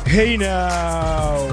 Hey now,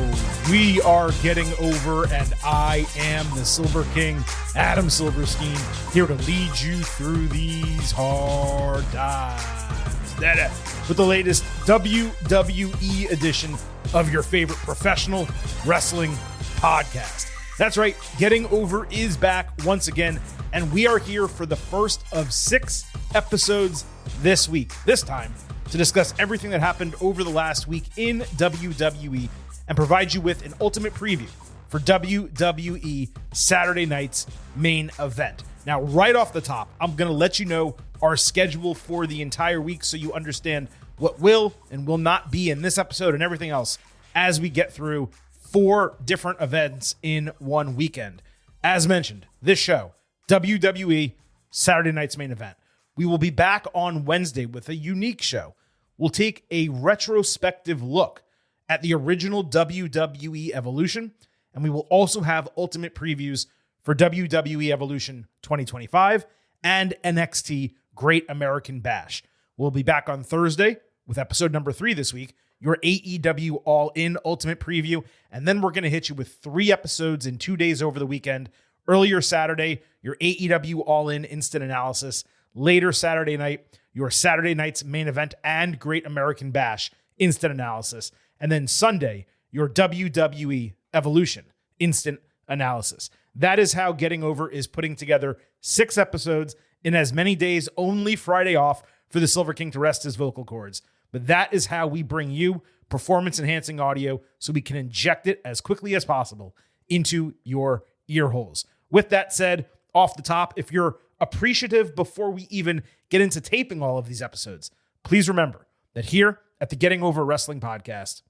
we are getting over, and I am the Silver King, Adam Silverstein, here to lead you through these hard times. With the latest WWE edition of your favorite professional wrestling podcast. That's right, Getting Over is back once again, and we are here for the first of 6 episodes this week. This time, to discuss everything that happened over the last week in WWE and provide you with an ultimate preview for WWE Saturday night's main event. Now, right off the top, I'm going to let you know our schedule for the entire week so you understand what will and will not be in this episode and everything else as we get through 4 different events in one weekend. As mentioned, this show, WWE Saturday night's main event. We will be back on Wednesday with a unique show. We'll take a retrospective look at the original WWE Evolution, and we will also have ultimate previews for WWE Evolution 2025 and NXT Great American Bash. We'll be back on Thursday with episode number 3 this week, your AEW All-In Ultimate Preview, and then we're going to hit you with 3 episodes in 2 days over the weekend. Earlier Saturday, your AEW All-In Instant Analysis. Later Saturday night, your Saturday night's main event and Great American Bash instant analysis. And then Sunday, your WWE Evolution instant analysis. That is how Getting Over is putting together 6 episodes in as many days, only Friday off for the Silver King to rest his vocal cords. But that is how we bring you performance-enhancing audio so we can inject it as quickly as possible into your ear holes. With that said, off the top, if you're appreciative before we even get into taping all of these episodes, please remember that here at the Getting Over Wrestling Podcast,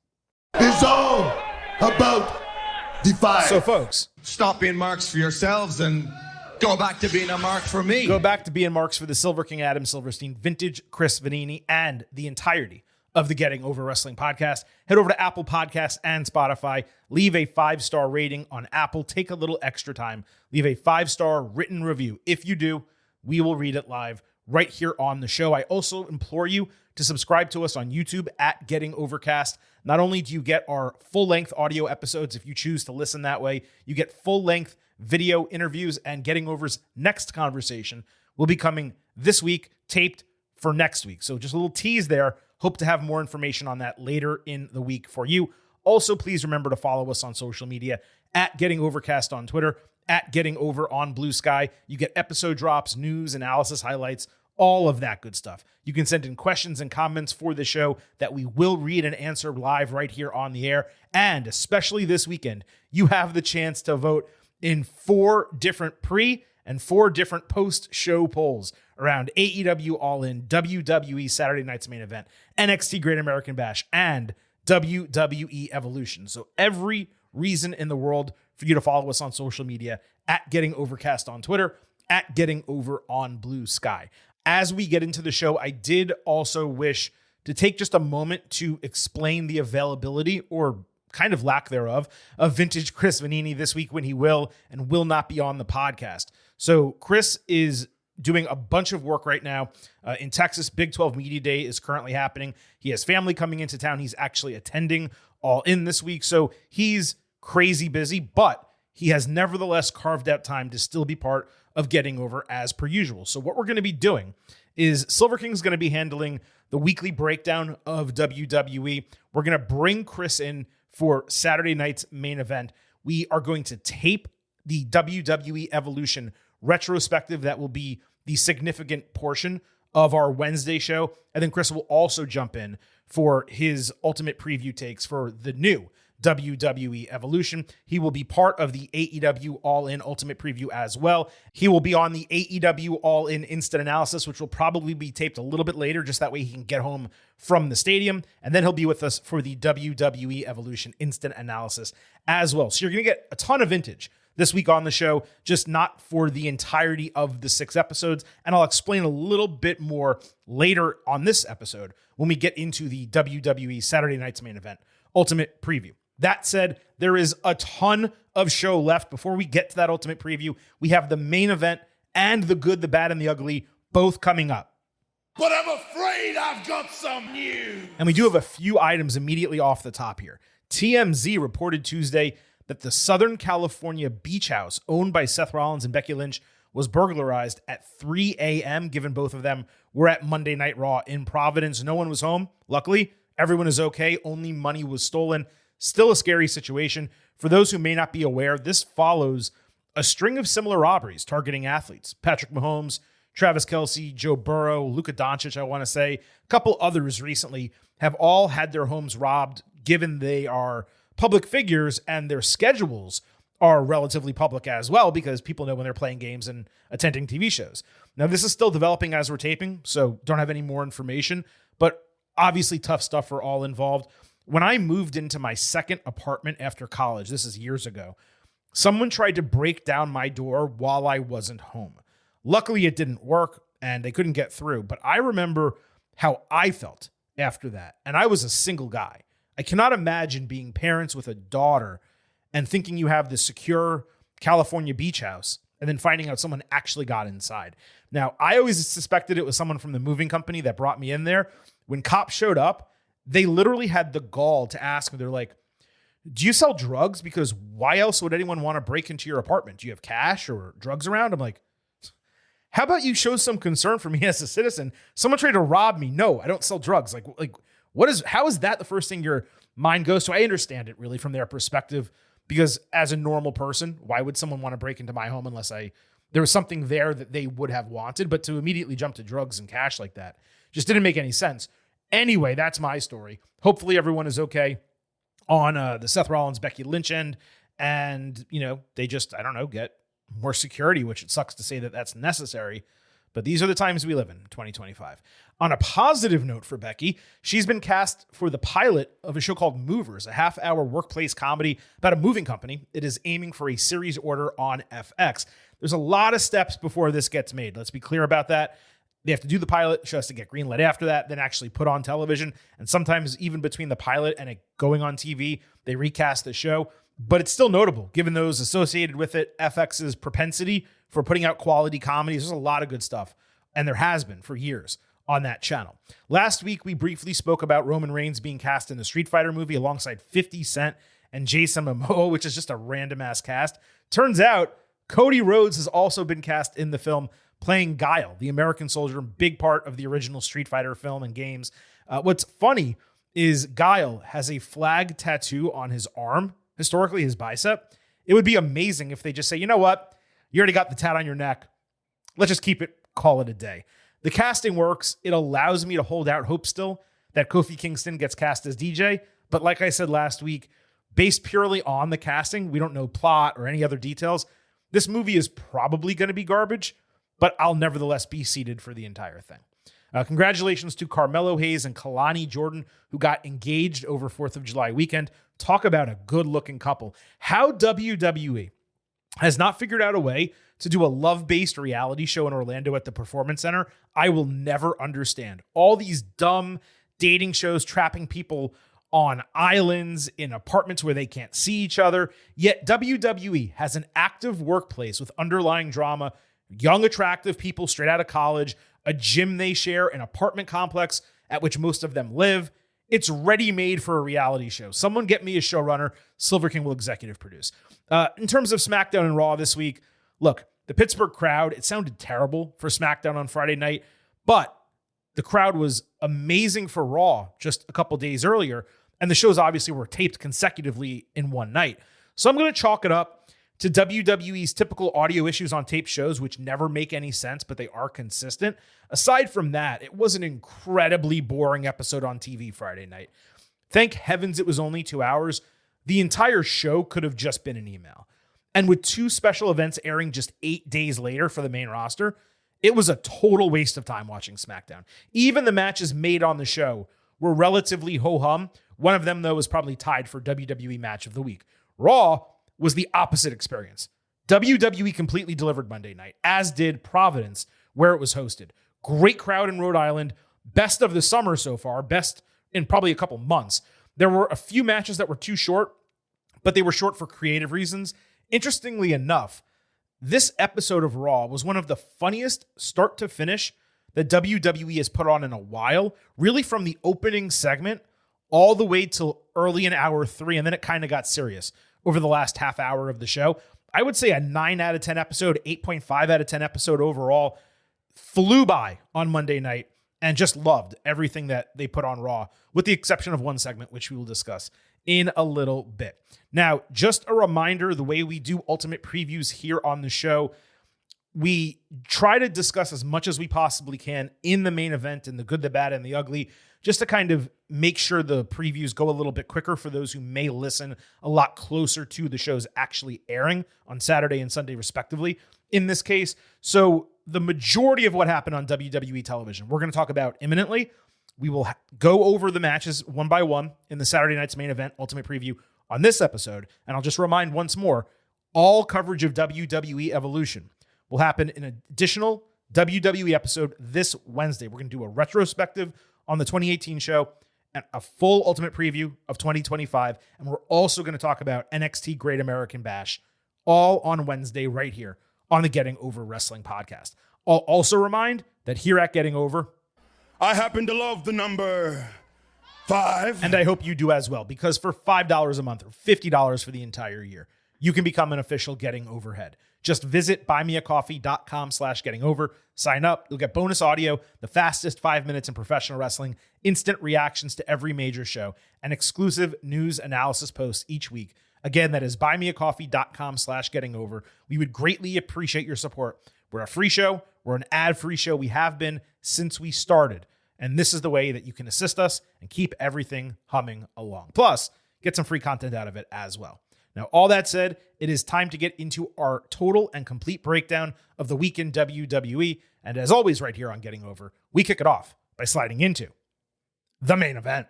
it's all about the fight. So folks, stop being marks for yourselves and go back to being a mark for me. Go back to being marks for the Silver King Adam Silverstein, vintage Chris Vanini, and the entirety of the Getting Over Wrestling Podcast. Head over to Apple Podcasts and Spotify. Leave a 5-star rating on Apple. Take a little extra time. Leave a 5-star written review. If you do, we will read it live right here on the show. I also implore you to subscribe to us on YouTube at Getting Overcast. Not only do you get our full-length audio episodes if you choose to listen that way, you get full-length video interviews, and Getting Over's next conversation will be coming this week, taped for next week. So just a little tease there. Hope to have more information on that later in the week for you. Also, please remember to follow us on social media at Getting Overcast on Twitter, at Getting Over on Blue Sky. You get episode drops, news, analysis, highlights, all of that good stuff. You can send in questions and comments for the show that we will read and answer live right here on the air. And especially this weekend, you have the chance to vote in 4 different pre- and 4 different post-show polls around AEW All-In, WWE Saturday night's main event, NXT Great American Bash, and WWE Evolution. So every reason in the world for you to follow us on social media at Getting Overcast on Twitter, at Getting Over on Blue Sky. As we get into the show, I did also wish to take just a moment to explain the availability, or kind of lack thereof, of vintage Chris Vanini this week when he will and will not be on the podcast. So Chris is doing a bunch of work right now in Texas. Big 12 Media Day is currently happening. He has family coming into town. He's actually attending All In this week. So he's crazy busy, but he has nevertheless carved out time to still be part of Getting Over as per usual. So what we're going to be doing is Silver King's going to be handling the weekly breakdown of WWE. We're going to bring Chris in for Saturday night's main event. We are going to tape the WWE Evolution retrospective. That will be the significant portion of our Wednesday show. And then Chris will also jump in for his ultimate preview takes for the new WWE Evolution. He will be part of the AEW All-In Ultimate Preview as well. He will be on the AEW All-In Instant Analysis, which will probably be taped a little bit later, just that way he can get home from the stadium. And then he'll be with us for the WWE Evolution Instant Analysis as well. So you're going to get a ton of vintage this week on the show, just not for the entirety of the 6 episodes. And I'll explain a little bit more later on this episode when we get into the WWE Saturday night's main event Ultimate Preview. That said, there is a ton of show left. Before we get to that ultimate preview, we have the main event and the good, the bad, and the ugly both coming up. But I'm afraid I've got some news. And we do have a few items immediately off the top here. TMZ reported Tuesday that the Southern California beach house owned by Seth Rollins and Becky Lynch was burglarized at 3 a.m., given both of them were at Monday Night Raw in Providence. No one was home. Luckily, everyone is okay. Only money was stolen. Still a scary situation. For those who may not be aware, this follows a string of similar robberies targeting athletes. Patrick Mahomes, Travis Kelce, Joe Burrow, Luka Doncic, I want to say. A couple others recently have all had their homes robbed, given they are public figures and their schedules are relatively public as well, because people know when they're playing games and attending TV shows. Now, this is still developing as we're taping, so don't have any more information, but obviously tough stuff for all involved. When I moved into my second apartment after college, this is years ago, someone tried to break down my door while I wasn't home. Luckily, it didn't work and they couldn't get through, but I remember how I felt after that. And I was a single guy. I cannot imagine being parents with a daughter and thinking you have this secure California beach house and then finding out someone actually got inside. Now, I always suspected it was someone from the moving company that brought me in there. When cops showed up, they literally had the gall to ask me, they're like, do you sell drugs? Because why else would anyone want to break into your apartment? Do you have cash or drugs around? I'm like, how about you show some concern for me as a citizen? Someone tried to rob me. No, I don't sell drugs. How is that the first thing your mind goes to? I understand it really from their perspective, because as a normal person, why would someone want to break into my home unless there was something there that they would have wanted? But to immediately jump to drugs and cash like that just didn't make any sense. Anyway, that's my story. Hopefully everyone is okay on the Seth Rollins, Becky Lynch end. And, they just, get more security, which it sucks to say that that's necessary. But these are the times we live in, 2025. On a positive note for Becky, she's been cast for the pilot of a show called Movers, a half-hour workplace comedy about a moving company. It is aiming for a series order on FX. There's a lot of steps before this gets made. Let's be clear about that. They have to do the pilot, the show has to get greenlit after that, then actually put on television. And sometimes even between the pilot and it going on TV, they recast the show. But it's still notable, given those associated with it, FX's propensity for putting out quality comedies. There's a lot of good stuff, and there has been for years on that channel. Last week, we briefly spoke about Roman Reigns being cast in the Street Fighter movie alongside 50 Cent and Jason Momoa, which is just a random-ass cast. Turns out, Cody Rhodes has also been cast in the film, playing Guile, the American soldier, big part of the original Street Fighter film and games. What's funny is Guile has a flag tattoo on his arm, historically his bicep. It would be amazing if they just say, you know what? You already got the tat on your neck. Let's just call it a day. The casting works. It allows me to hold out hope still that Kofi Kingston gets cast as DJ. But like I said last week, based purely on the casting, we don't know plot or any other details. This movie is probably going to be garbage, but I'll nevertheless be seated for the entire thing. Congratulations to Carmelo Hayes and Kalani Jordan, who got engaged over 4th of July weekend. Talk about a good-looking couple. How WWE has not figured out a way to do a love-based reality show in Orlando at the Performance Center, I will never understand. All these dumb dating shows trapping people on islands, in apartments where they can't see each other. Yet WWE has an active workplace with underlying drama, young, attractive people straight out of college, a gym they share, an apartment complex at which most of them live. It's ready-made for a reality show. Someone get me a showrunner. Silver King will executive produce. In terms of SmackDown and Raw this week, look, the Pittsburgh crowd, it sounded terrible for SmackDown on Friday night, but the crowd was amazing for Raw just a couple days earlier, and the shows obviously were taped consecutively in one night. So I'm going to chalk it up to WWE's typical audio issues on tape shows, which never make any sense, but they are consistent. Aside from that, it was an incredibly boring episode on TV Friday night. Thank heavens it was only 2 hours. The entire show could have just been an email. And with 2 special events airing just 8 days later for the main roster, it was a total waste of time watching SmackDown. Even the matches made on the show were relatively ho-hum. One of them, though, was probably tied for WWE Match of the Week. Raw was the opposite experience. WWE completely delivered Monday night, as did Providence, where it was hosted. Great crowd in Rhode Island. Best of the summer so far. Best in probably a couple months. There were a few matches that were too short, but they were short for creative reasons. Interestingly enough, this episode of Raw was one of the funniest start to finish that WWE has put on in a while, really from the opening segment all the way till early in hour 3, and then it kind of got serious over the last half hour of the show. I would say a 9 out of 10 episode, 8.5 out of 10 episode overall. Flew by on Monday night and just loved everything that they put on Raw, with the exception of one segment, which we will discuss in a little bit. Now, just a reminder, the way we do Ultimate Previews here on the show, we try to discuss as much as we possibly can in the main event, in the good, the bad, and the ugly, just to kind of make sure the previews go a little bit quicker for those who may listen a lot closer to the shows actually airing on Saturday and Sunday, respectively, in this case. So the majority of what happened on WWE television, we're going to talk about imminently. We will go over the matches one by one in the Saturday night's main event Ultimate Preview on this episode. And I'll just remind once more, all coverage of WWE Evolution will happen in an additional WWE episode this Wednesday. We're going to do a retrospective on the 2018 show and a full Ultimate Preview of 2025. And we're also going to talk about NXT Great American Bash all on Wednesday right here on the Getting Over Wrestling podcast. I'll also remind that here at Getting Over, I happen to love the number 5. and I hope you do as well, because for $5 a month or $50 for the entire year, you can become an official Getting Overhead. Just visit buymeacoffee.com/gettingover, sign up. You'll get bonus audio, the fastest 5 minutes in professional wrestling, instant reactions to every major show, and exclusive news analysis posts each week. Again, that is buymeacoffee.com/gettingover. We would greatly appreciate your support. We're a free show. We're an ad-free show. We have been since we started. And this is the way that you can assist us and keep everything humming along. Plus, get some free content out of it as well. Now, all that said, it is time to get into our total and complete breakdown of the week in WWE. And as always, right here on Getting Over, we kick it off by sliding into the main event.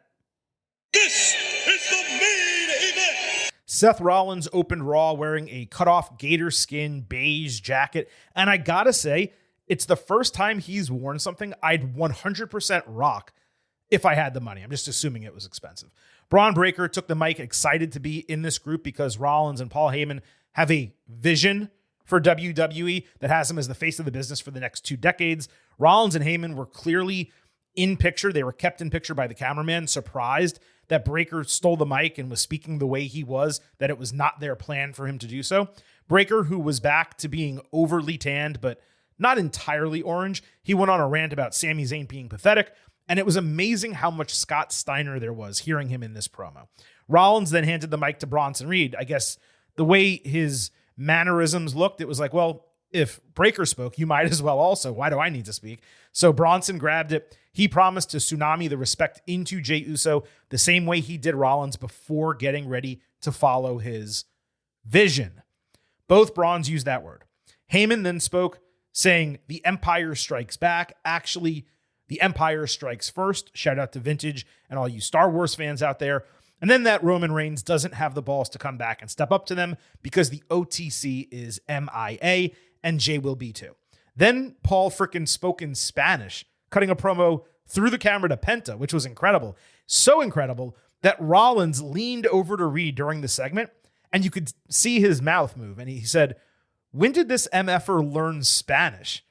This is the main event. Seth Rollins opened Raw wearing a cut-off gator skin beige jacket. And I gotta say, it's the first time he's worn something I'd 100% rock if I had the money. I'm just assuming it was expensive. Braun Breaker took the mic, excited to be in this group because Rollins and Paul Heyman have a vision for WWE that has him as the face of the business for the next 2 decades. Rollins and Heyman were clearly in picture. They were kept in picture by the cameraman, surprised that Breaker stole the mic and was speaking the way he was, that it was not their plan for him to do so. Breaker, who was back to being overly tanned, but not entirely orange, he went on a rant about Sami Zayn being pathetic, and it was amazing how much Scott Steiner there was hearing him in this promo. Rollins then handed the mic to Bronson Reed. I guess the way his mannerisms looked, it was like, well, if Breaker spoke, you might as well also. Why do I need to speak? So Bronson grabbed it. He promised to tsunami the respect into Jey Uso the same way he did Rollins before getting ready to follow his vision. Both Brawns used that word. Heyman then spoke, saying the Empire strikes back. Actually, the Empire strikes first. Shout out to Vintage and all you Star Wars fans out there. And then that Roman Reigns doesn't have the balls to come back and step up to them because the OTC is MIA and Jay will be too. Then Paul frickin' spoke in Spanish, cutting a promo through the camera to Penta, which was incredible. So incredible that Rollins leaned over to Reed during the segment and you could see his mouth move. And he said, "When did this MFer learn Spanish?"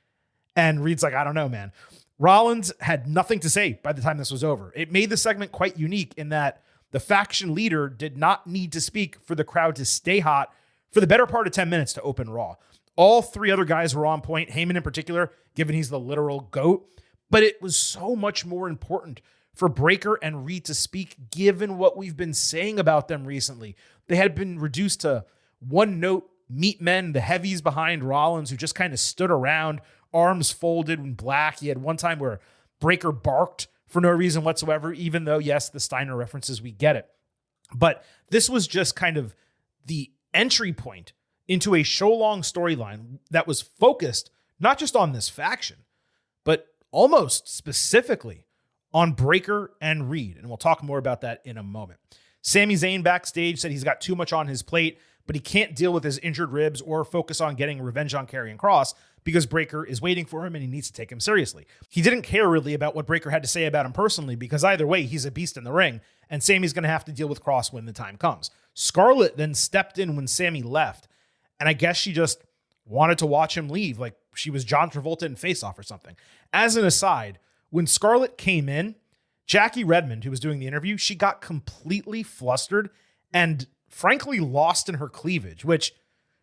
And Reed's like, "I don't know, man." Rollins had nothing to say by the time this was over. It made the segment quite unique in that the faction leader did not need to speak for the crowd to stay hot for the better part of 10 minutes to open Raw. All 3 other guys were on point, Heyman in particular, given he's the literal GOAT. But it was so much more important for Breaker and Reed to speak, given what we've been saying about them recently. They had been reduced to one-note meat men, the heavies behind Rollins, who just kind of stood around, arms folded in black. He had one time where Breaker barked for no reason whatsoever, even though, yes, the Steiner references, we get it. But this was just kind of the entry point into a show-long storyline that was focused not just on this faction, but almost specifically on Breaker and Reed. And we'll talk more about that in a moment. Sami Zayn backstage said he's got too much on his plate, but he can't deal with his injured ribs or focus on getting revenge on Karrion Kross because Breaker is waiting for him and he needs to take him seriously. He didn't care really about what Breaker had to say about him personally because either way, he's a beast in the ring and Sami's going to have to deal with Kross when the time comes. Scarlett then stepped in when Sami left, and I guess she just wanted to watch him leave like she was John Travolta in Face Off or something. As an aside, when Scarlett came in, Jackie Redmond, who was doing the interview, she got completely flustered and frankly lost in her cleavage, which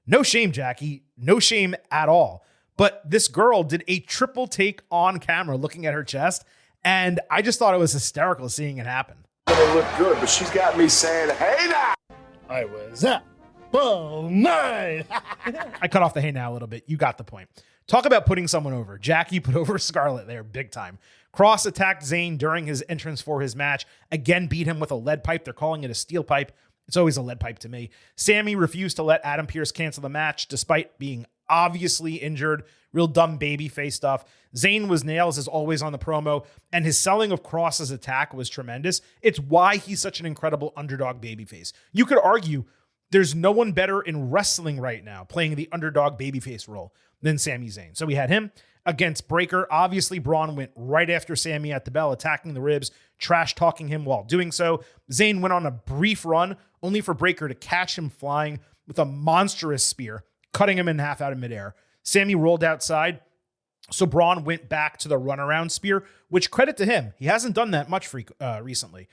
no shame, Jackie, no shame at all. But this girl did a triple take on camera looking at her chest, and I just thought it was hysterical seeing it happen. Gonna look good, but she's got me saying, hey now! I was up all night. I cut off the hey now a little bit. You got the point. Talk about putting someone over. Jackie put over Scarlett there big time. Cross attacked Zayn during his entrance for his match. Again, beat him with a lead pipe. They're calling it a steel pipe. It's always a lead pipe to me. Sammy refused to let Adam Pearce cancel the match despite being obviously injured. Real dumb babyface stuff. Zayn was nails as always on the promo, and his selling of Cross's attack was tremendous. It's why he's such an incredible underdog babyface. You could argue there's no one better in wrestling right now playing the underdog babyface role than Sami Zayn. So we had him against Breaker. Obviously, Braun went right after Sami at the bell, attacking the ribs, trash talking him while doing so. Zayn went on a brief run, only for Breaker to catch him flying with a monstrous spear, cutting him in half out of midair. Sami rolled outside, so Braun went back to the runaround spear, which credit to him. He hasn't done that much recently.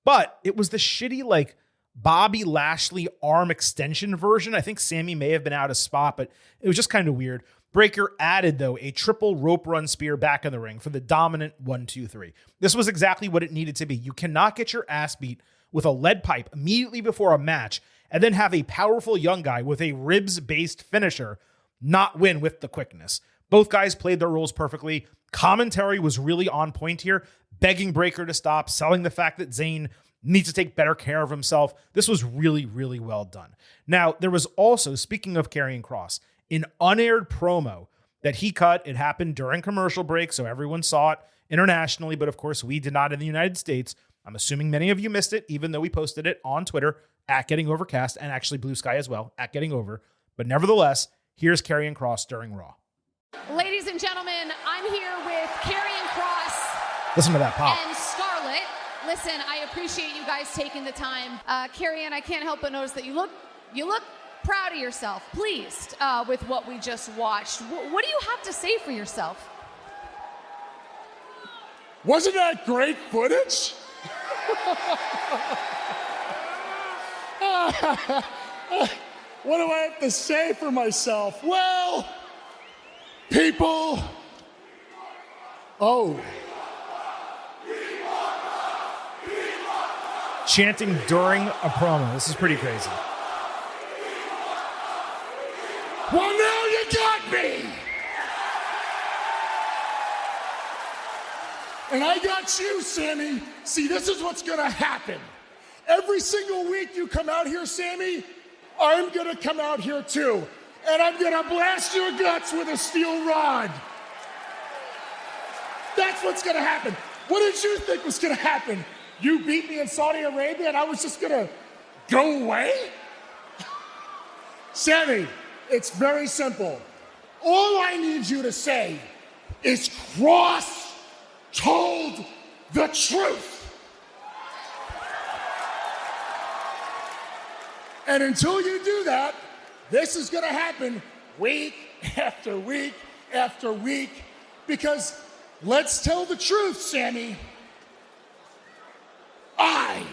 But it was the shitty, like, Bobby Lashley arm extension version. I think Sami may have been out of spot, but it was just kind of weird. Breaker added, though, a triple rope run spear back in the ring for the dominant 1-2-3. This was exactly what it needed to be. You cannot get your ass beat with a lead pipe immediately before a match and then have a powerful young guy with a ribs-based finisher not win with the quickness. Both guys played their roles perfectly. Commentary was really on point here, begging Breaker to stop, selling the fact that Zayn needs to take better care of himself. This was really, really well done. Now, there was also, speaking of Karrion Kross, an unaired promo that he cut. It happened during commercial break, so everyone saw it internationally, but of course we did not in the United States. I'm assuming many of you missed it, even though we posted it on Twitter at Getting Overcast and actually Blue Sky as well at Getting Over. But nevertheless, here's Karrion Kross during Raw. Ladies and gentlemen, I'm here with Karrion Kross. Listen to that pop. And Scarlett. Listen, I appreciate you guys taking the time. Karrion, I can't help but notice that you look proud of yourself, pleased with what we just watched. What do you have to say for yourself? Wasn't that great footage? What do I have to say for myself? Well, people. Oh. Chanting during a promo. This is pretty crazy. Well, now you got me. And I got you, Sami. See, this is what's going to happen. Every single week you come out here, Sami, I'm going to come out here too. And I'm going to blast your guts with a steel rod. That's what's going to happen. What did you think was going to happen? You beat me in Saudi Arabia and I was just going to go away? Sami, it's very simple. All I need you to say is Kross told the truth. And until you do that, this is going to happen week after week after week. Because let's tell the truth, Sami. I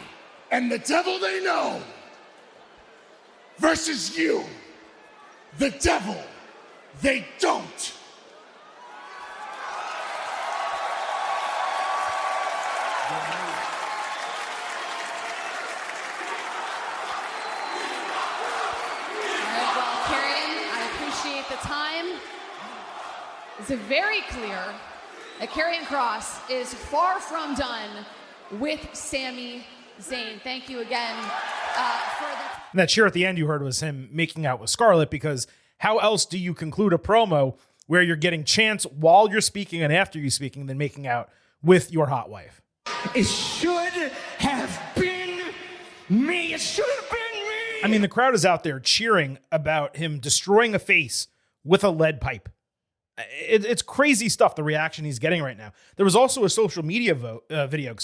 am the devil they know versus you, the devil they don't. The time is very clear that Karrion Kross is far from done with Sami Zayn. Thank you again for the... And that cheer at the end you heard was him making out with Scarlett, because how else do you conclude a promo where you're getting chants while you're speaking and after you're speaking than making out with your hot wife? It should have been me. It should have been me. I mean, the crowd is out there cheering about him destroying a face with a lead pipe. It's crazy stuff, the reaction he's getting right now. There was also a social media video,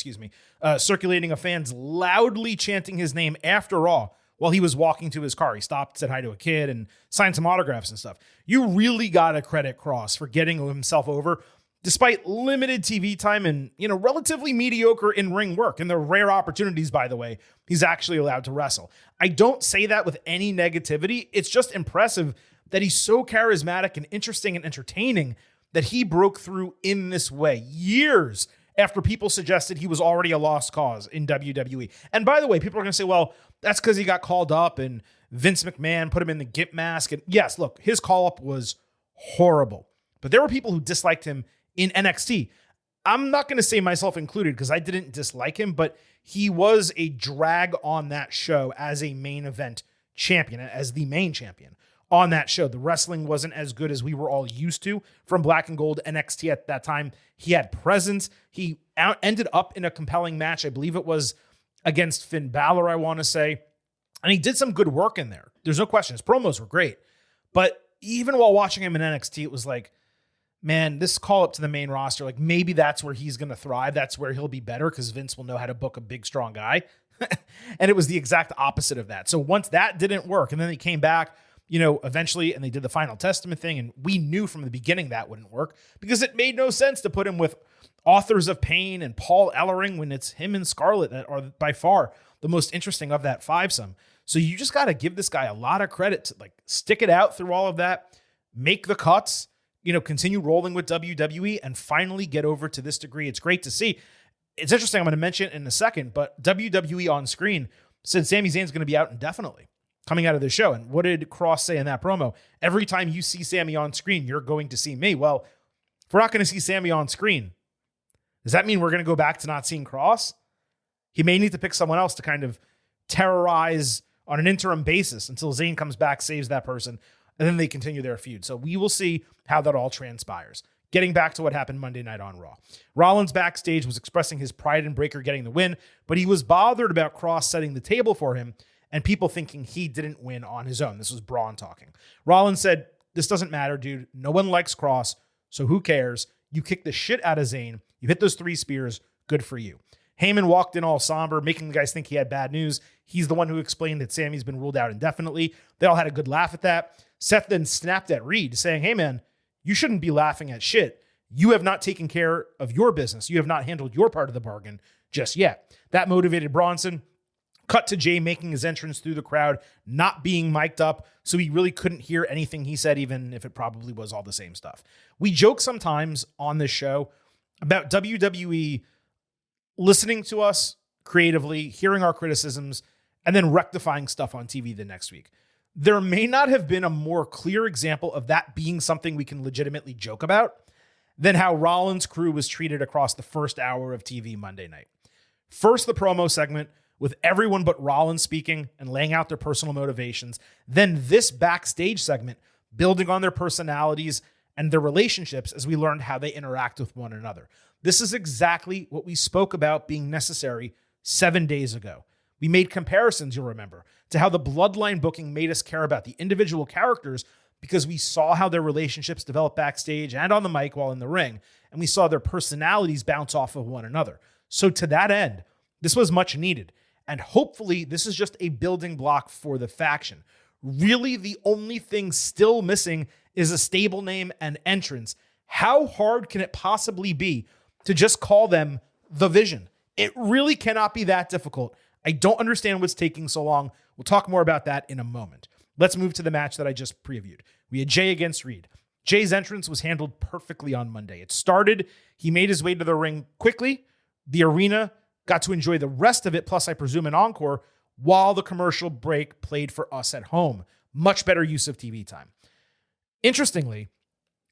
circulating of fans loudly chanting his name after Raw while he was walking to his car. He stopped, said hi to a kid, and signed some autographs and stuff. You really got to credit Cross for getting himself over despite limited TV time and, relatively mediocre in-ring work. And the rare opportunities, by the way, he's actually allowed to wrestle. I don't say that with any negativity. It's just impressive that he's so charismatic and interesting and entertaining that he broke through in this way years after people suggested he was already a lost cause in WWE. And by the way, people are going to say, well, that's because he got called up and Vince McMahon put him in the gimp mask. And yes, look, his call-up was horrible. But there were people who disliked him in NXT. I'm not going to say myself included because I didn't dislike him, but he was a drag on that show as a main event champion, as the main champion on that show. The wrestling wasn't as good as we were all used to from Black and Gold NXT at that time. He had presence. He ended up in a compelling match. I believe it was against Finn Balor, I want to say. And he did some good work in there. There's no question. His promos were great. But even while watching him in NXT, it was like, man, this call up to the main roster, like maybe that's where he's going to thrive. That's where he'll be better because Vince will know how to book a big, strong guy. And it was the exact opposite of that. So once that didn't work, and then he came back, eventually, and they did the Final Testament thing, and we knew from the beginning that wouldn't work because it made no sense to put him with Authors of Pain and Paul Ellering when it's him and Scarlett that are by far the most interesting of that fivesome. So you just got to give this guy a lot of credit to stick it out through all of that, make the cuts, continue rolling with WWE and finally get over to this degree. It's great to see. It's interesting. I'm going to mention it in a second, but WWE on screen said Sami Zayn's going to be out indefinitely coming out of the show. And what did Cross say in that promo? Every time you see Sami on screen, you're going to see me. Well, if we're not going to see Sami on screen, does that mean we're going to go back to not seeing Cross? He may need to pick someone else to kind of terrorize on an interim basis until Zayn comes back, saves that person, and then they continue their feud. So we will see how that all transpires. Getting back to what happened Monday night on Raw. Rollins backstage was expressing his pride in Breakker getting the win, but he was bothered about Cross setting the table for him and people thinking he didn't win on his own. This was Braun talking. Rollins said, "This doesn't matter, dude. No one likes Cross, so who cares? You kicked the shit out of Zayn. You hit those 3 spears. Good for you." Heyman walked in all somber, making the guys think he had bad news. He's the one who explained that Sami's been ruled out indefinitely. They all had a good laugh at that. Seth then snapped at Reed, saying, "Hey, man, you shouldn't be laughing at shit. You have not taken care of your business. You have not handled your part of the bargain just yet." That motivated Bronson. Cut to Jay making his entrance through the crowd, not being mic'd up, so he really couldn't hear anything he said, even if it probably was all the same stuff. We joke sometimes on this show about WWE listening to us creatively, hearing our criticisms, and then rectifying stuff on TV the next week. There may not have been a more clear example of that being something we can legitimately joke about than how Rollins' crew was treated across the first hour of TV Monday night. First, the promo segment with everyone but Rollins speaking and laying out their personal motivations. Then this backstage segment, building on their personalities and their relationships as we learned how they interact with one another. This is exactly what we spoke about being necessary 7 days ago. We made comparisons, you'll remember, to how the bloodline booking made us care about the individual characters because we saw how their relationships develop backstage and on the mic while in the ring, and we saw their personalities bounce off of one another. So to that end, this was much needed, and hopefully this is just a building block for the faction. Really, the only thing still missing is a stable name and entrance. How hard can it possibly be to just call them The Vision? It really cannot be that difficult. I don't understand what's taking so long. We'll talk more about that in a moment. Let's move to the match that I just previewed. We had Jay against Reed. Jay's entrance was handled perfectly on Monday. It started, he made his way to the ring quickly. The arena got to enjoy the rest of it, plus I presume an encore, while the commercial break played for us at home. Much better use of TV time. Interestingly,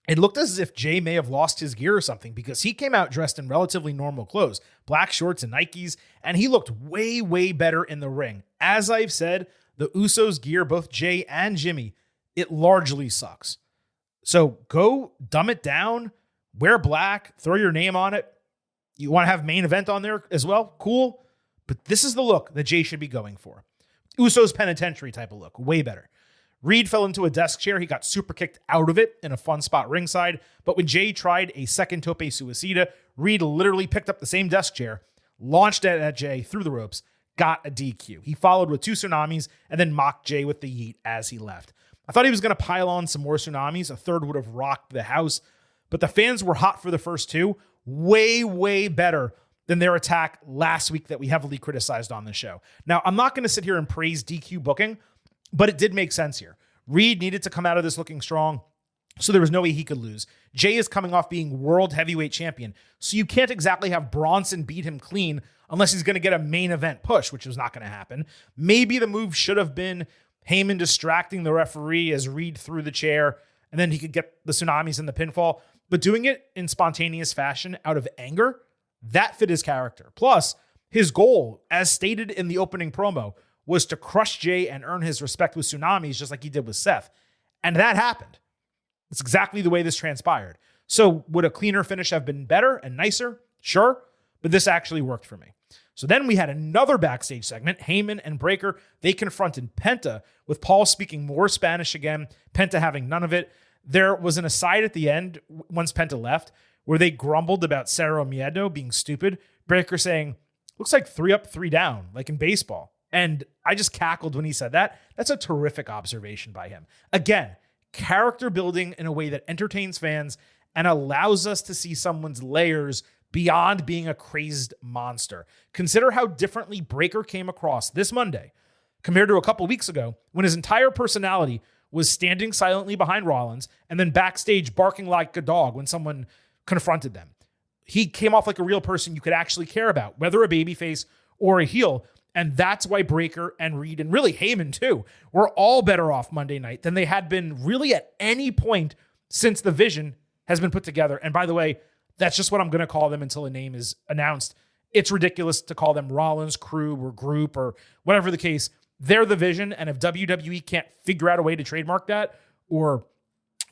it looked as if Jay may have lost his gear or something because he came out dressed in relatively normal clothes, black shorts and Nikes, and he looked way, way better in the ring. As I've said, the Usos gear, both Jay and Jimmy, it largely sucks. So go dumb it down, wear black, throw your name on it. You want to have main event on there as well? Cool. But this is the look that Jay should be going for. Usos penitentiary type of look, way better. Reed fell into a desk chair. He got super kicked out of it in a fun spot ringside. But when Jay tried a second tope suicida, Reed literally picked up the same desk chair, launched it at Jay through the ropes, got a DQ. He followed with 2 tsunamis and then mocked Jay with the yeet as he left. I thought he was going to pile on some more tsunamis. A third would have rocked the house, but the fans were hot for the first 2. Way, way better than their attack last week that we heavily criticized on the show. Now, I'm not going to sit here and praise DQ booking, but it did make sense here. Reed needed to come out of this looking strong, so there was no way he could lose. Jay is coming off being world heavyweight champion, so you can't exactly have Bronson beat him clean unless he's going to get a main event push, which was not going to happen. Maybe the move should have been Heyman distracting the referee as Reed threw the chair, and then he could get the tsunamis and the pinfall. But doing it in spontaneous fashion out of anger, that fit his character. Plus, his goal, as stated in the opening promo, was to crush Jay and earn his respect with tsunamis just like he did with Seth. And that happened. It's exactly the way this transpired. So would a cleaner finish have been better and nicer? Sure. But this actually worked for me. So then we had another backstage segment. Heyman and Breakker, they confronted Penta, with Paul speaking more Spanish again, Penta having none of it. There was an aside at the end, once Penta left, where they grumbled about Cerro Miedo being stupid. Breakker saying, looks like 3 up, 3 down, like in baseball. And I just cackled when he said that. That's a terrific observation by him. Again, character building in a way that entertains fans and allows us to see someone's layers beyond being a crazed monster. Consider how differently Breakker came across this Monday compared to a couple weeks ago when his entire personality was standing silently behind Rollins and then backstage barking like a dog when someone confronted them. He came off like a real person you could actually care about, whether a babyface or a heel. And that's why Breakker and Reed, and really Heyman too, were all better off Monday night than they had been really at any point since the Vision has been put together. And by the way, that's just what I'm going to call them until a name is announced. It's ridiculous to call them Rollins Crew or Group or whatever the case. They're the Vision, and if WWE can't figure out a way to trademark that or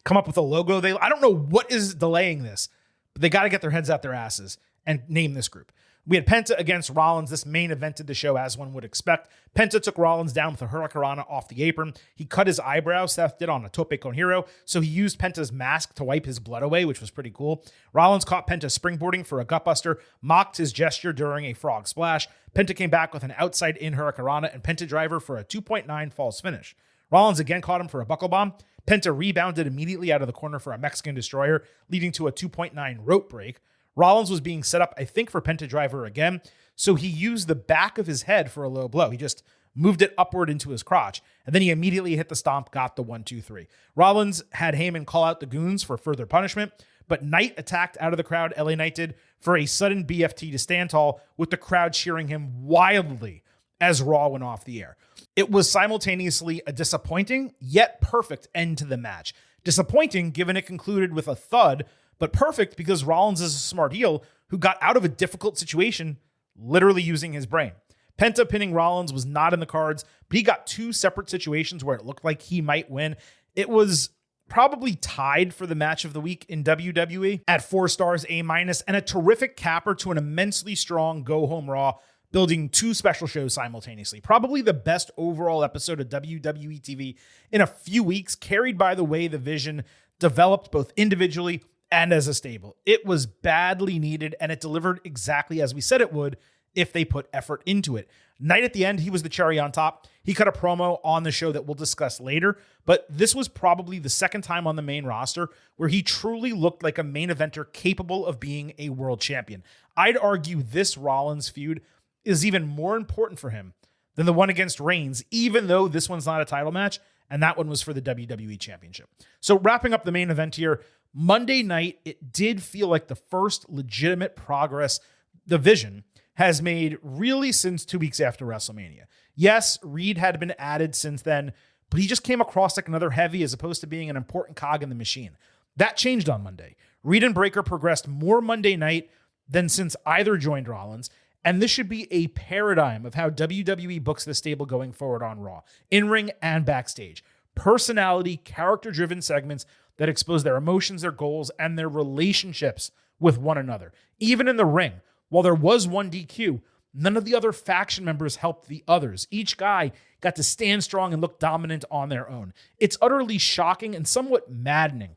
come up with a logo, I don't know what is delaying this, but they got to get their heads out their asses and name this group. We had Penta against Rollins. This main evented the show as one would expect. Penta took Rollins down with a hurricanrana off the apron. He cut his eyebrow, Seth did, on a tope con hero, so he used Penta's mask to wipe his blood away, which was pretty cool. Rollins caught Penta springboarding for a gutbuster, mocked his gesture during a frog splash. Penta came back with an outside-in hurricanrana and Penta driver for a 2.9 false finish. Rollins again caught him for a buckle bomb. Penta rebounded immediately out of the corner for a Mexican destroyer, leading to a 2.9 rope break. Rollins was being set up, I think, for Penta driver again, so he used the back of his head for a low blow. He just moved it upward into his crotch, and then he immediately hit the stomp, got the 1-2-3. Rollins had Heyman call out the goons for further punishment, but Knight attacked out of the crowd, LA Knight did, for a sudden BFT to stand tall, with the crowd cheering him wildly as Raw went off the air. It was simultaneously a disappointing, yet perfect end to the match. Disappointing, given it concluded with a thud, but perfect because Rollins is a smart heel who got out of a difficult situation literally using his brain. Penta pinning Rollins was not in the cards, but he got 2 separate situations where it looked like he might win. It was probably tied for the match of the week in WWE at 4 stars, A-, and a terrific capper to an immensely strong go-home Raw, building 2 special shows simultaneously. Probably the best overall episode of WWE TV in a few weeks, carried by the way the Vision developed both individually and as a stable. It was badly needed, and it delivered exactly as we said it would if they put effort into it. Knight at the end, he was the cherry on top. He cut a promo on the show that we'll discuss later, but this was probably the second time on the main roster where he truly looked like a main eventer capable of being a world champion. I'd argue this Rollins feud is even more important for him than the one against Reigns, even though this one's not a title match, and that one was for the WWE Championship. So wrapping up the main event here, Monday night, it did feel like the first legitimate progress the Vision has made really since 2 weeks after WrestleMania. Yes, Reed had been added since then, but he just came across like another heavy as opposed to being an important cog in the machine. That changed on Monday. Reed and Breakker progressed more Monday night than since either joined Rollins, and this should be a paradigm of how WWE books the stable going forward on Raw, in-ring and backstage. Personality, character-driven segments that expose their emotions, their goals, and their relationships with one another. Even in the ring, while there was one DQ, none of the other faction members helped the others. Each guy got to stand strong and look dominant on their own. It's utterly shocking and somewhat maddening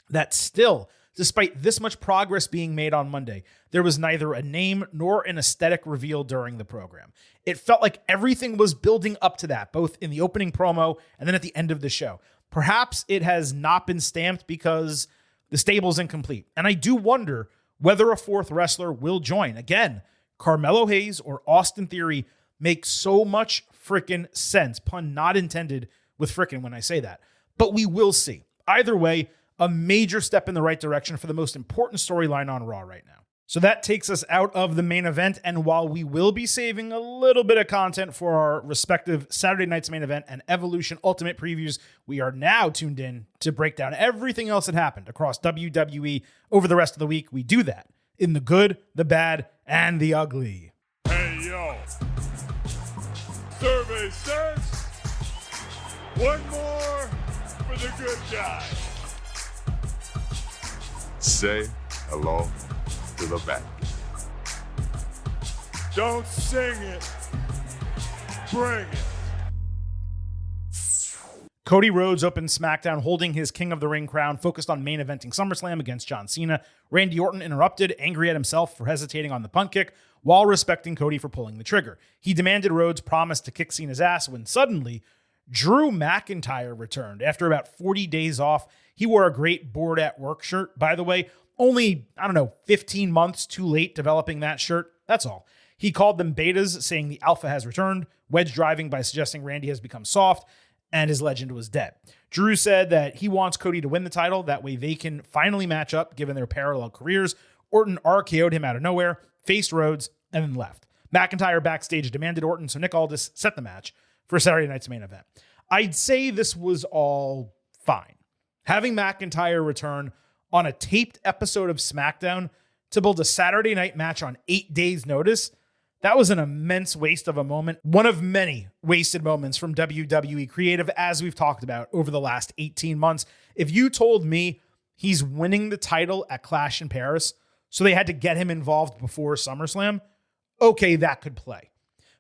that still, Despite this much progress being made on Monday, there was neither a name nor an aesthetic reveal during the program. It felt like everything was building up to that, both in the opening promo and then at the end of the show. Perhaps it has not been stamped because the stable's incomplete. And I do wonder whether a fourth wrestler will join. Again, Carmelo Hayes or Austin Theory makes so much frickin' sense. Pun not intended with frickin' when I say that. But we will see. Either way, a major step in the right direction for the most important storyline on Raw right now. So that takes us out of the main event. And while we will be saving a little bit of content for our respective Saturday night's main event and Evolution Ultimate previews, we are now tuned in to break down everything else that happened across WWE over the rest of the week. We do that in the good, the bad, and the ugly. Hey, yo. Survey says one more for the good guy. Say hello to the back. Don't sing it. Bring it. Cody Rhodes opened SmackDown holding his King of the Ring crown, focused on main eventing SummerSlam against John Cena. Randy Orton interrupted, angry at himself for hesitating on the punt kick, while respecting Cody for pulling the trigger. He demanded Rhodes promise to kick Cena's ass when suddenly Drew McIntyre returned. After about 40 days off, he wore a great bored at work shirt, by the way. Only, 15 months too late developing that shirt. That's all. He called them betas, saying the alpha has returned, wedge driving by suggesting Randy has become soft, and his legend was dead. Drew said that he wants Cody to win the title. That way they can finally match up given their parallel careers. Orton RKO'd him out of nowhere, faced Rhodes, and then left. McIntyre backstage demanded Orton, so Nick Aldis set the match for Saturday night's main event. I'd say this was all fine. Having McIntyre return on a taped episode of SmackDown to build a Saturday night match on 8 days' notice, that was an immense waste of a moment. One of many wasted moments from WWE Creative, as we've talked about over the last 18 months. If you told me he's winning the title at Clash in Paris, so they had to get him involved before SummerSlam, okay, that could play.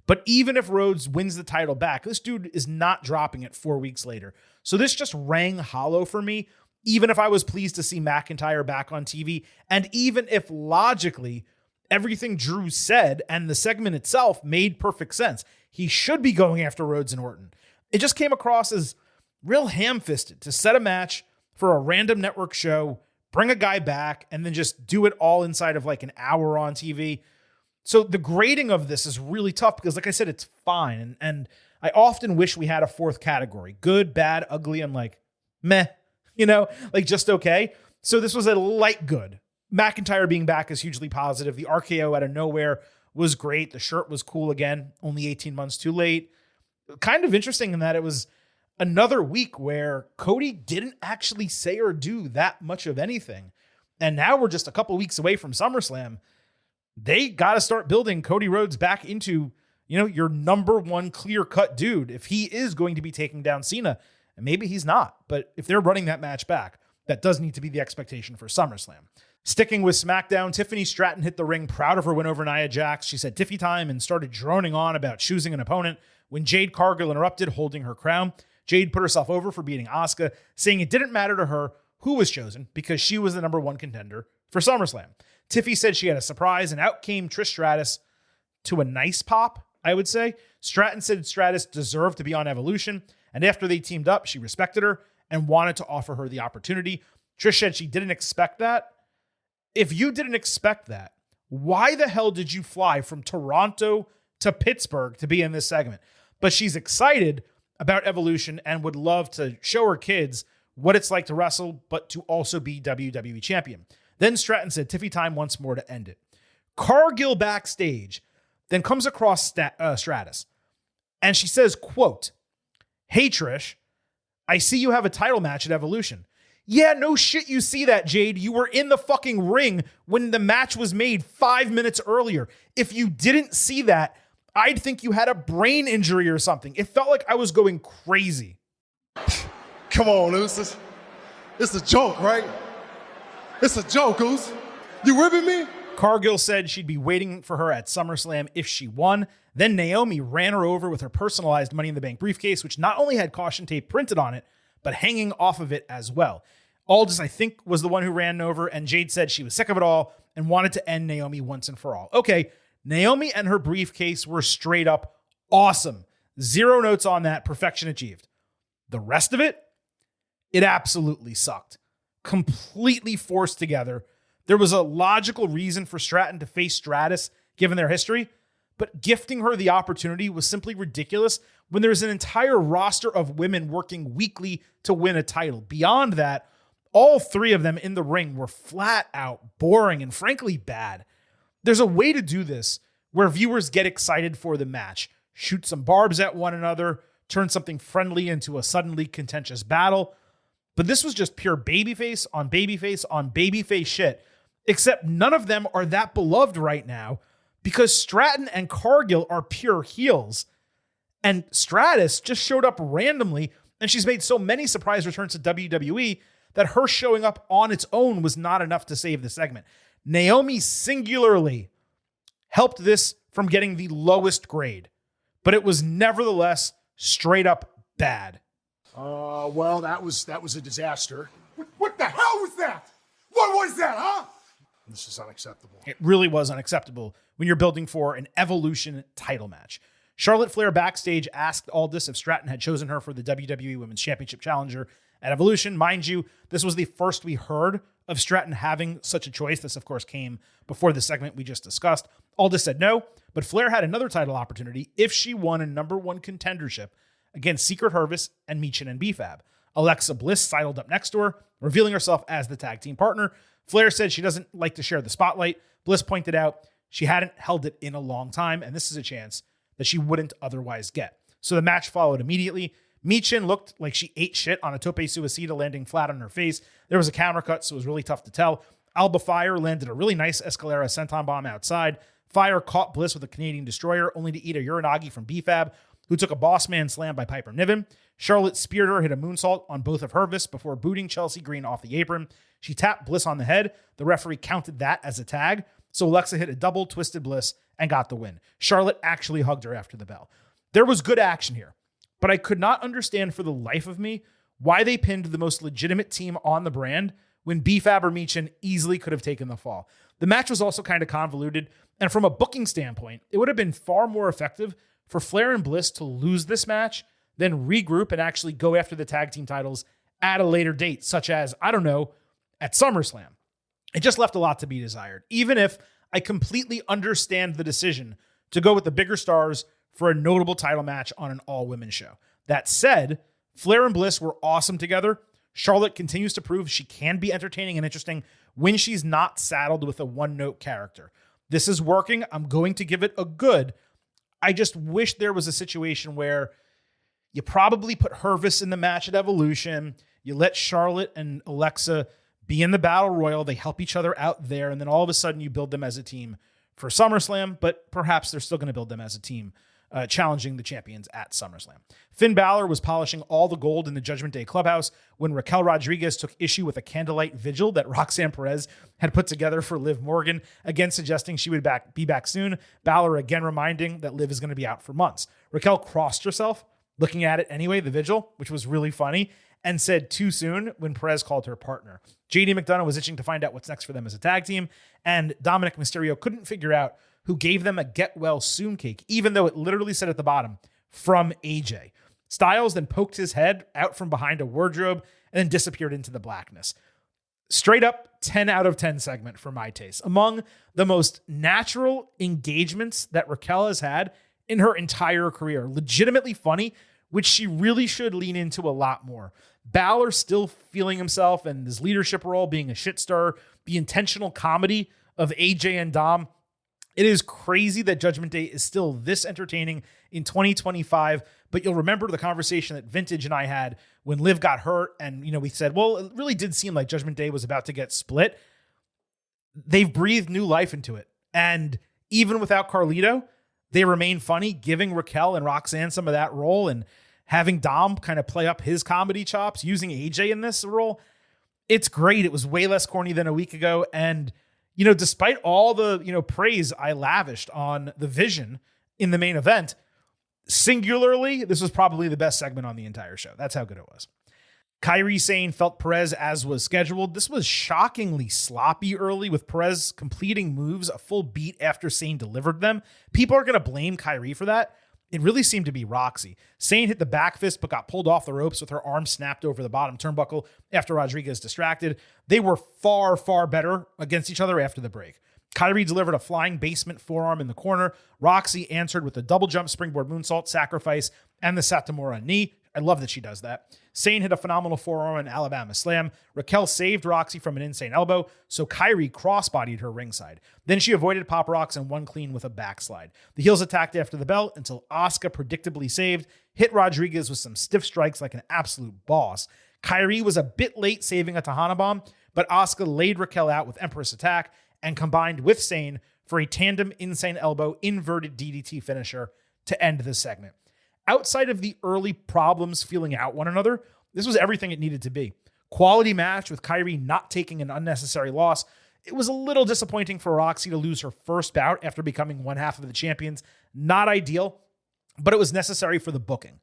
But even if Rhodes wins the title back, this dude is not dropping it 4 weeks later. So this just rang hollow for me, even if I was pleased to see McIntyre back on TV, and even if logically everything Drew said and the segment itself made perfect sense. He should be going after Rhodes and Orton. It just came across as real ham-fisted to set a match for a random network show, bring a guy back, and then just do it all inside of like an hour on TV. So the grading of this is really tough because, like I said, it's fine. And I often wish we had a fourth category. Good, bad, ugly, and like meh, like just okay. So this was a light good. McIntyre being back is hugely positive. The RKO out of nowhere was great. The shirt was cool again, only 18 months too late. Kind of interesting in that it was another week where Cody didn't actually say or do that much of anything. And now we're just a couple weeks away from SummerSlam. They got to start building Cody Rhodes back into, your number one clear-cut dude. If he is going to be taking down Cena, and maybe he's not, but if they're running that match back, that does need to be the expectation for SummerSlam. Sticking with SmackDown, Tiffany Stratton hit the ring proud of her win over Nia Jax. She said Tiffy time and started droning on about choosing an opponent when Jade Cargill interrupted, holding her crown. Jade put herself over for beating Asuka, saying it didn't matter to her who was chosen because she was the number one contender for SummerSlam. Tiffy said she had a surprise, and out came Trish Stratus to a nice pop, I would say. Stratton said Stratus deserved to be on Evolution, and after they teamed up, she respected her and wanted to offer her the opportunity. Trish said she didn't expect that. If you didn't expect that, why the hell did you fly from Toronto to Pittsburgh to be in this segment? But she's excited about Evolution and would love to show her kids what it's like to wrestle, but to also be WWE champion. Then Stratton said Tiffy time once more to end it. Cargill backstage then comes across Stratus, and she says, quote, "Hey Trish, I see you have a title match at Evolution." Yeah, no shit you see that, Jade. You were in the fucking ring when the match was made 5 minutes earlier. If you didn't see that, I'd think you had a brain injury or something. It felt like I was going crazy. Come on, Oos. It's a joke, right? It's a joke, Oos. You ribbing me? Cargill said she'd be waiting for her at SummerSlam if she won. Then Naomi ran her over with her personalized Money in the Bank briefcase, which not only had caution tape printed on it, but hanging off of it as well. Aldis, I think, was the one who ran over, and Jade said she was sick of it all and wanted to end Naomi once and for all. Okay, Naomi and her briefcase were straight up awesome. 0 notes on that. Perfection achieved. The rest of it absolutely sucked. Completely forced together. There was a logical reason for Stratton to face Stratus, given their history, but gifting her the opportunity was simply ridiculous when there's an entire roster of women working weekly to win a title. Beyond that, all 3 of them in the ring were flat out boring and frankly bad. There's a way to do this where viewers get excited for the match, shoot some barbs at one another, turn something friendly into a suddenly contentious battle. But this was just pure babyface on babyface on babyface shit, except none of them are that beloved right now because Stratton and Cargill are pure heels. And Stratus just showed up randomly, and she's made so many surprise returns to WWE that her showing up on its own was not enough to save the segment. Naomi singularly helped this from getting the lowest grade, but it was nevertheless straight up bad. Well, that was a disaster. What the hell was that? What was that, huh? This is unacceptable. It really was unacceptable when you're building for an Evolution title match. Charlotte Flair backstage asked Aldis if Stratton had chosen her for the WWE Women's Championship Challenger at Evolution. Mind you, this was the first we heard of Stratton having such a choice. This, of course, came before the segment we just discussed. Aldis said no, but Flair had another title opportunity if she won a #1 contendership against Secret Hervis and Michin and B-Fab. Alexa Bliss sidled up next to her, revealing herself as the tag team partner. Flair said she doesn't like to share the spotlight. Bliss pointed out she hadn't held it in a long time, and this is a chance that she wouldn't otherwise get. So the match followed immediately. Michin looked like she ate shit on a tope suicida landing flat on her face. There was a counter cut, so it was really tough to tell. Alba Fire landed a really nice Escalera senton bomb outside. Fire caught Bliss with a Canadian Destroyer, only to eat a Uranagi from B-Fab, who took a boss man slam by Piper Niven. Charlotte speared her, hit a moonsault on both of Hervis before booting Chelsea Green off the apron. She tapped Bliss on the head. The referee counted that as a tag. So Alexa hit a double twisted Bliss and got the win. Charlotte actually hugged her after the bell. There was good action here, but I could not understand for the life of me why they pinned the most legitimate team on the brand when B-Fab or Michin easily could have taken the fall. The match was also kind of convoluted, and from a booking standpoint, it would have been far more effective for Flair and Bliss to lose this match than regroup and actually go after the tag team titles at a later date, such as, I don't know, at SummerSlam. It just left a lot to be desired, even if I completely understand the decision to go with the bigger stars for a notable title match on an all-women show. That said, Flair and Bliss were awesome together. Charlotte continues to prove she can be entertaining and interesting when she's not saddled with a one-note character. This is working. I'm going to give it a good. I just wish there was a situation where you probably put Hervis in the match at Evolution. You let Charlotte and Alexa be in the Battle Royal. They help each other out there. And then all of a sudden you build them as a team for SummerSlam, but perhaps they're still going to build them as a team challenging the champions at SummerSlam. Finn Balor was polishing all the gold in the Judgment Day clubhouse when Raquel Rodriguez took issue with a candlelight vigil that Roxanne Perez had put together for Liv Morgan, again suggesting she would be back soon. Balor again reminding that Liv is going to be out for months. Raquel crossed herself, looking at it anyway, the vigil, which was really funny, and said too soon when Perez called her partner. JD McDonough was itching to find out what's next for them as a tag team, and Dominic Mysterio couldn't figure out who gave them a get well soon cake, even though it literally said at the bottom, from AJ. Styles then poked his head out from behind a wardrobe and then disappeared into the blackness. Straight up 10 out of 10 segment for my taste. Among the most natural engagements that Raquel has had in her entire career. Legitimately funny, which she really should lean into a lot more. Balor still feeling himself and his leadership role being a shitstar, the intentional comedy of AJ and Dom. It is crazy that Judgment Day is still this entertaining in 2025, but you'll remember the conversation that Vintage and I had when Liv got hurt, and we said, well, it really did seem like Judgment Day was about to get split. They've breathed new life into it, and even without Carlito, they remain funny, giving Raquel and Roxanne some of that role and having Dom kind of play up his comedy chops, using AJ in this role. It's great. It was way less corny than a week ago, and despite all the, praise I lavished on the Vision in the main event, singularly, this was probably the best segment on the entire show. That's how good it was. Kairi Sane felt Perez as was scheduled. This was shockingly sloppy early, with Perez completing moves a full beat after Sane delivered them. People are going to blame Kairi for that. It really seemed to be Roxy. Sane hit the back fist but got pulled off the ropes with her arm snapped over the bottom turnbuckle after Rodriguez distracted. They were far, far better against each other after the break. Kairi delivered a flying basement forearm in the corner. Roxy answered with a double jump springboard moonsault sacrifice and the Satomura knee. I love that she does that. Sane hit a phenomenal forearm and Alabama slam. Raquel saved Roxy from an insane elbow, so Kairi crossbodied her ringside. Then she avoided pop rocks and won clean with a backslide. The heels attacked after the bell until Asuka predictably saved, hit Rodriguez with some stiff strikes like an absolute boss. Kairi was a bit late saving a Tejana bomb, but Asuka laid Raquel out with Empress attack and combined with Sane for a tandem insane elbow inverted DDT finisher to end the segment. Outside of the early problems feeling out one another, this was everything it needed to be. Quality match with Kairi not taking an unnecessary loss. It was a little disappointing for Roxy to lose her first bout after becoming one half of the champions. Not ideal, but it was necessary for the booking.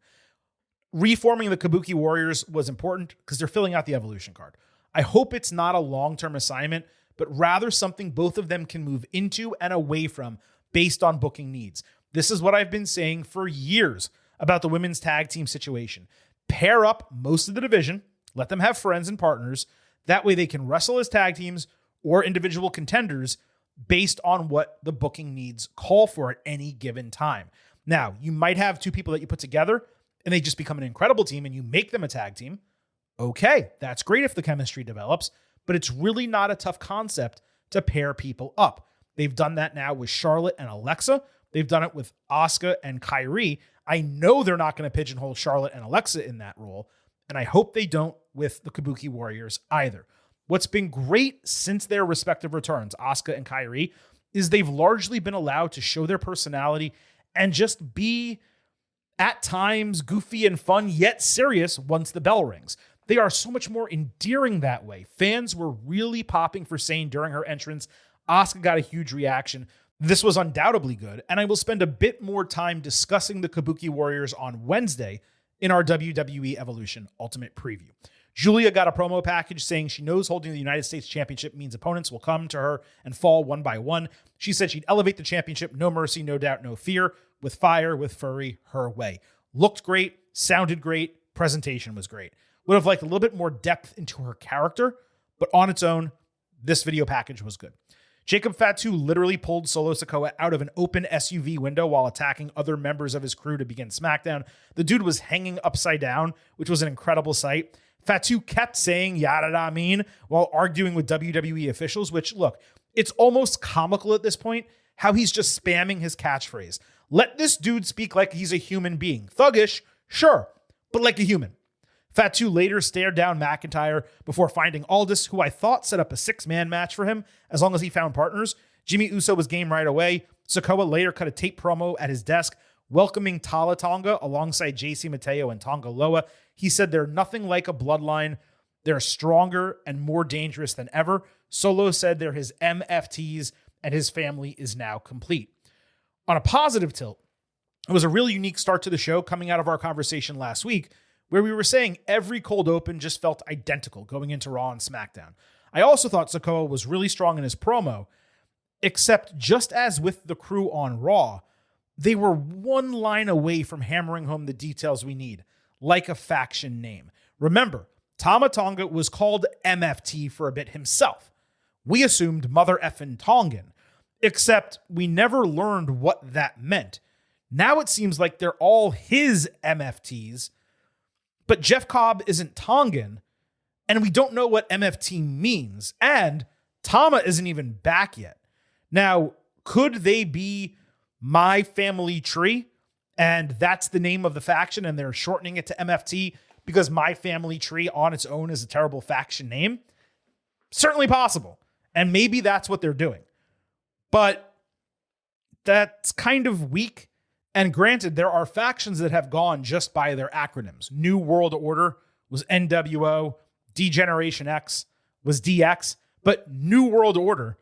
Reforming the Kabuki Warriors was important because they're filling out the Evolution card. I hope it's not a long-term assignment, but rather something both of them can move into and away from based on booking needs. This is what I've been saying for years about the women's tag team situation. Pair up most of the division, let them have friends and partners. That way they can wrestle as tag teams or individual contenders based on what the booking needs call for at any given time. Now, you might have two people that you put together and they just become an incredible team and you make them a tag team. Okay, that's great if the chemistry develops, but it's really not a tough concept to pair people up. They've done that now with Charlotte and Alexa. They've done it with Asuka and Kairi. I know they're not going to pigeonhole Charlotte and Alexa in that role, and I hope they don't with the Kabuki Warriors either. What's been great since their respective returns, Asuka and Kairi, is they've largely been allowed to show their personality and just be, at times, goofy and fun, yet serious once the bell rings. They are so much more endearing that way. Fans were really popping for Sane during her entrance. Asuka got a huge reaction. This was undoubtedly good, and I will spend a bit more time discussing the Kabuki Warriors on Wednesday in our WWE Evolution Ultimate Preview. Julia got a promo package saying she knows holding the United States Championship means opponents will come to her and fall one by one. She said she'd elevate the championship, no mercy, no doubt, no fear, with fire, with fury, her way. Looked great, sounded great, presentation was great. Would have liked a little bit more depth into her character, but on its own, this video package was good. Jacob Fatu literally pulled Solo Sikoa out of an open SUV window while attacking other members of his crew to begin SmackDown. The dude was hanging upside down, which was an incredible sight. Fatu kept saying yada da mean while arguing with WWE officials, which, look, it's almost comical at this point how he's just spamming his catchphrase. Let this dude speak like he's a human being. Thuggish, sure, but like a human. Fatu later stared down McIntyre before finding Aldis, who I thought set up a 6-man match for him as long as he found partners. Jimmy Uso was game right away. Sikoa later cut a tape promo at his desk, welcoming Tala Tonga alongside JC Mateo and Tonga Loa. He said they're nothing like a bloodline. They're stronger and more dangerous than ever. Solo said they're his MFTs and his family is now complete. On a positive tilt, it was a really unique start to the show coming out of our conversation last week, where we were saying every cold open just felt identical going into Raw and SmackDown. I also thought Sikoa was really strong in his promo, except just as with the crew on Raw, they were one line away from hammering home the details we need, like a faction name. Remember, Tama Tonga was called MFT for a bit himself. We assumed Mother Effin' Tongan, except we never learned what that meant. Now it seems like they're all his MFTs, but Jeff Cobb isn't Tongan, and we don't know what MFT means, and Tama isn't even back yet. Now, could they be My Family Tree, and that's the name of the faction, and they're shortening it to MFT because My Family Tree on its own is a terrible faction name? Certainly possible, and maybe that's what they're doing. But that's kind of weak. And granted, there are factions that have gone just by their acronyms. New World Order was NWO, D-Generation X was DX, but New World Order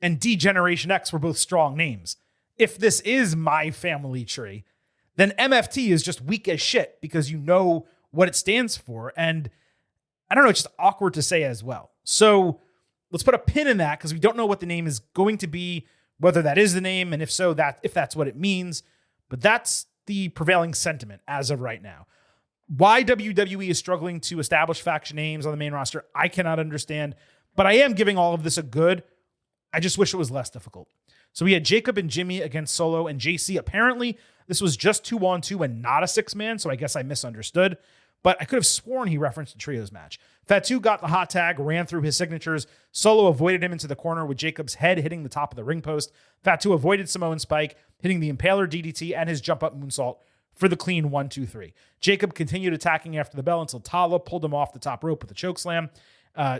and D-Generation X were both strong names. If this is My Family Tree, then MFT is just weak as shit because you know what it stands for. And I don't know, it's just awkward to say as well. So let's put a pin in that because we don't know what the name is going to be, whether that is the name, and if so, if that's what it means. But that's the prevailing sentiment as of right now. Why WWE is struggling to establish faction names on the main roster, I cannot understand. But I am giving all of this a good. I just wish it was less difficult. So we had Jacob and Jimmy against Solo and JC. Apparently, this was just 2-on-2 and not a 6-man, so I guess I misunderstood. But I could have sworn he referenced a trios match. Fatu got the hot tag, ran through his signatures. Solo avoided him into the corner with Jacob's head hitting the top of the ring post. Fatu avoided Samoan Spike, hitting the Impaler DDT and his jump-up moonsault for the clean 1-2-3. Jacob continued attacking after the bell until Tala pulled him off the top rope with a chokeslam.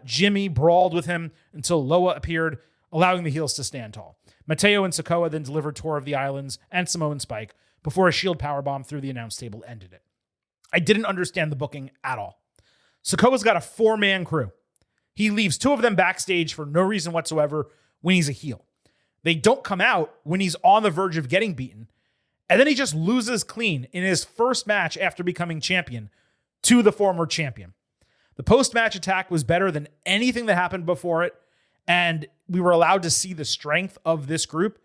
Jimmy brawled with him until Loa appeared, allowing the heels to stand tall. Mateo and Sikoa then delivered Tour of the Islands and Samoan Spike before a shield powerbomb through the announce table ended it. I didn't understand the booking at all. Sikoa's got a 4-man crew. He leaves 2 of them backstage for no reason whatsoever when he's a heel. They don't come out when he's on the verge of getting beaten. And then he just loses clean in his first match after becoming champion to the former champion. The post-match attack was better than anything that happened before it. And we were allowed to see the strength of this group.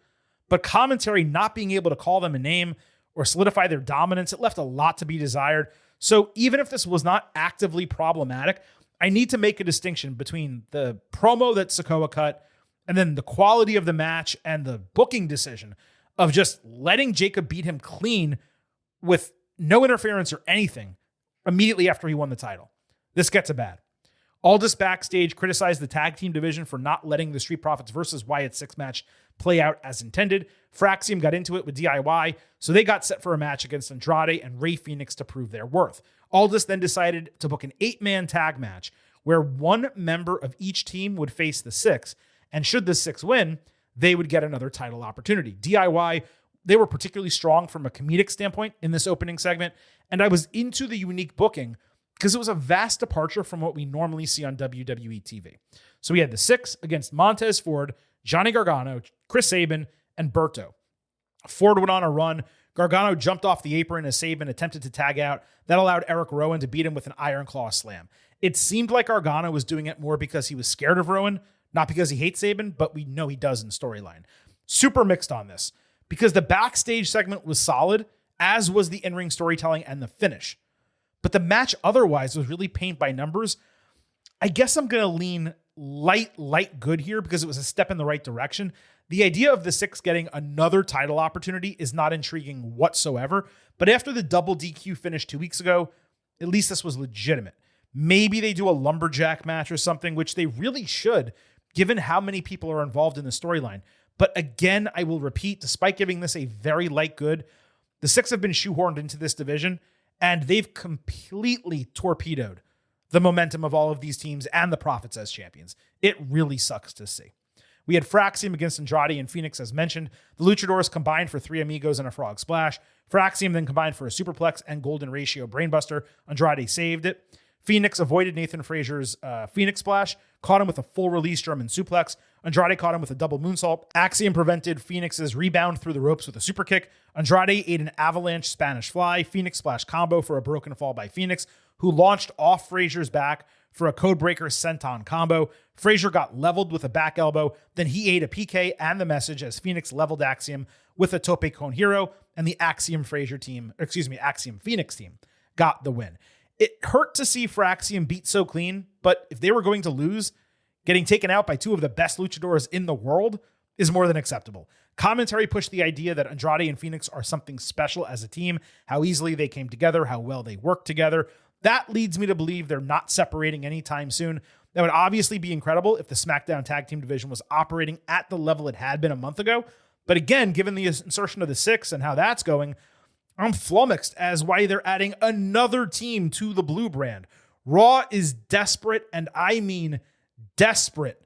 But commentary not being able to call them a name or solidify their dominance, it left a lot to be desired. So even if this was not actively problematic, I need to make a distinction between the promo that Sikoa cut and then the quality of the match and the booking decision of just letting Jacob beat him clean with no interference or anything immediately after he won the title. This gets bad. Aldis backstage criticized the tag team division for not letting the Street Profits versus Wyatt 6 match play out as intended. Fraxium got into it with DIY, so they got set for a match against Andrade and Rey Fenix to prove their worth. Aldis then decided to book an 8-man tag match where one member of each team would face the 6, and should the 6 win, they would get another title opportunity. DIY, they were particularly strong from a comedic standpoint in this opening segment, and I was into the unique booking because it was a vast departure from what we normally see on WWE TV. So we had the 6 against Montez Ford, Johnny Gargano, Chris Sabin, and Berto. Ford went on a run. Gargano jumped off the apron as Sabin attempted to tag out. That allowed Eric Rowan to beat him with an Iron Claw slam. It seemed like Gargano was doing it more because he was scared of Rowan, not because he hates Sabin, but we know he does in storyline. Super mixed on this because the backstage segment was solid, as was the in-ring storytelling and the finish. But the match otherwise was really paint by numbers. I guess I'm going to lean light good here because it was a step in the right direction. The idea of the 6 getting another title opportunity is not intriguing whatsoever. But after the double DQ finish 2 weeks ago, at least this was legitimate. Maybe they do a lumberjack match or something, which they really should, given how many people are involved in the storyline. But again, I will repeat, despite giving this a very light good, the 6 have been shoehorned into this division, and they've completely torpedoed the momentum of all of these teams and the Profits as champions. It really sucks to see. We had Fraxium against Andrade and Phoenix, as mentioned. The Luchadors combined for 3 amigos and a frog splash. Fraxium then combined for a superplex and golden ratio brainbuster. Andrade saved it. Phoenix avoided Nathan Frazier's Phoenix splash, caught him with a full release German suplex. Andrade caught him with a double moonsault. Axiom prevented Phoenix's rebound through the ropes with a super kick. Andrade ate an avalanche Spanish fly. Phoenix splash combo for a broken fall by Phoenix, who launched off Frazier's back for a codebreaker senton combo. Frazier got leveled with a back elbow. Then he ate a PK and the message as Phoenix leveled Axiom with a tope con hero, and the Axiom Phoenix team got the win. It hurt to see Fraxium beat so clean, but if they were going to lose, getting taken out by 2 of the best luchadors in the world is more than acceptable. Commentary pushed the idea that Andrade and Phoenix are something special as a team, how easily they came together, how well they work together. That leads me to believe they're not separating anytime soon. That would obviously be incredible if the SmackDown Tag Team division was operating at the level it had been a month ago. But again, given the insertion of the 6 and how that's going, I'm flummoxed as why they're adding another team to the Blue brand. Raw is desperate, and I mean desperate,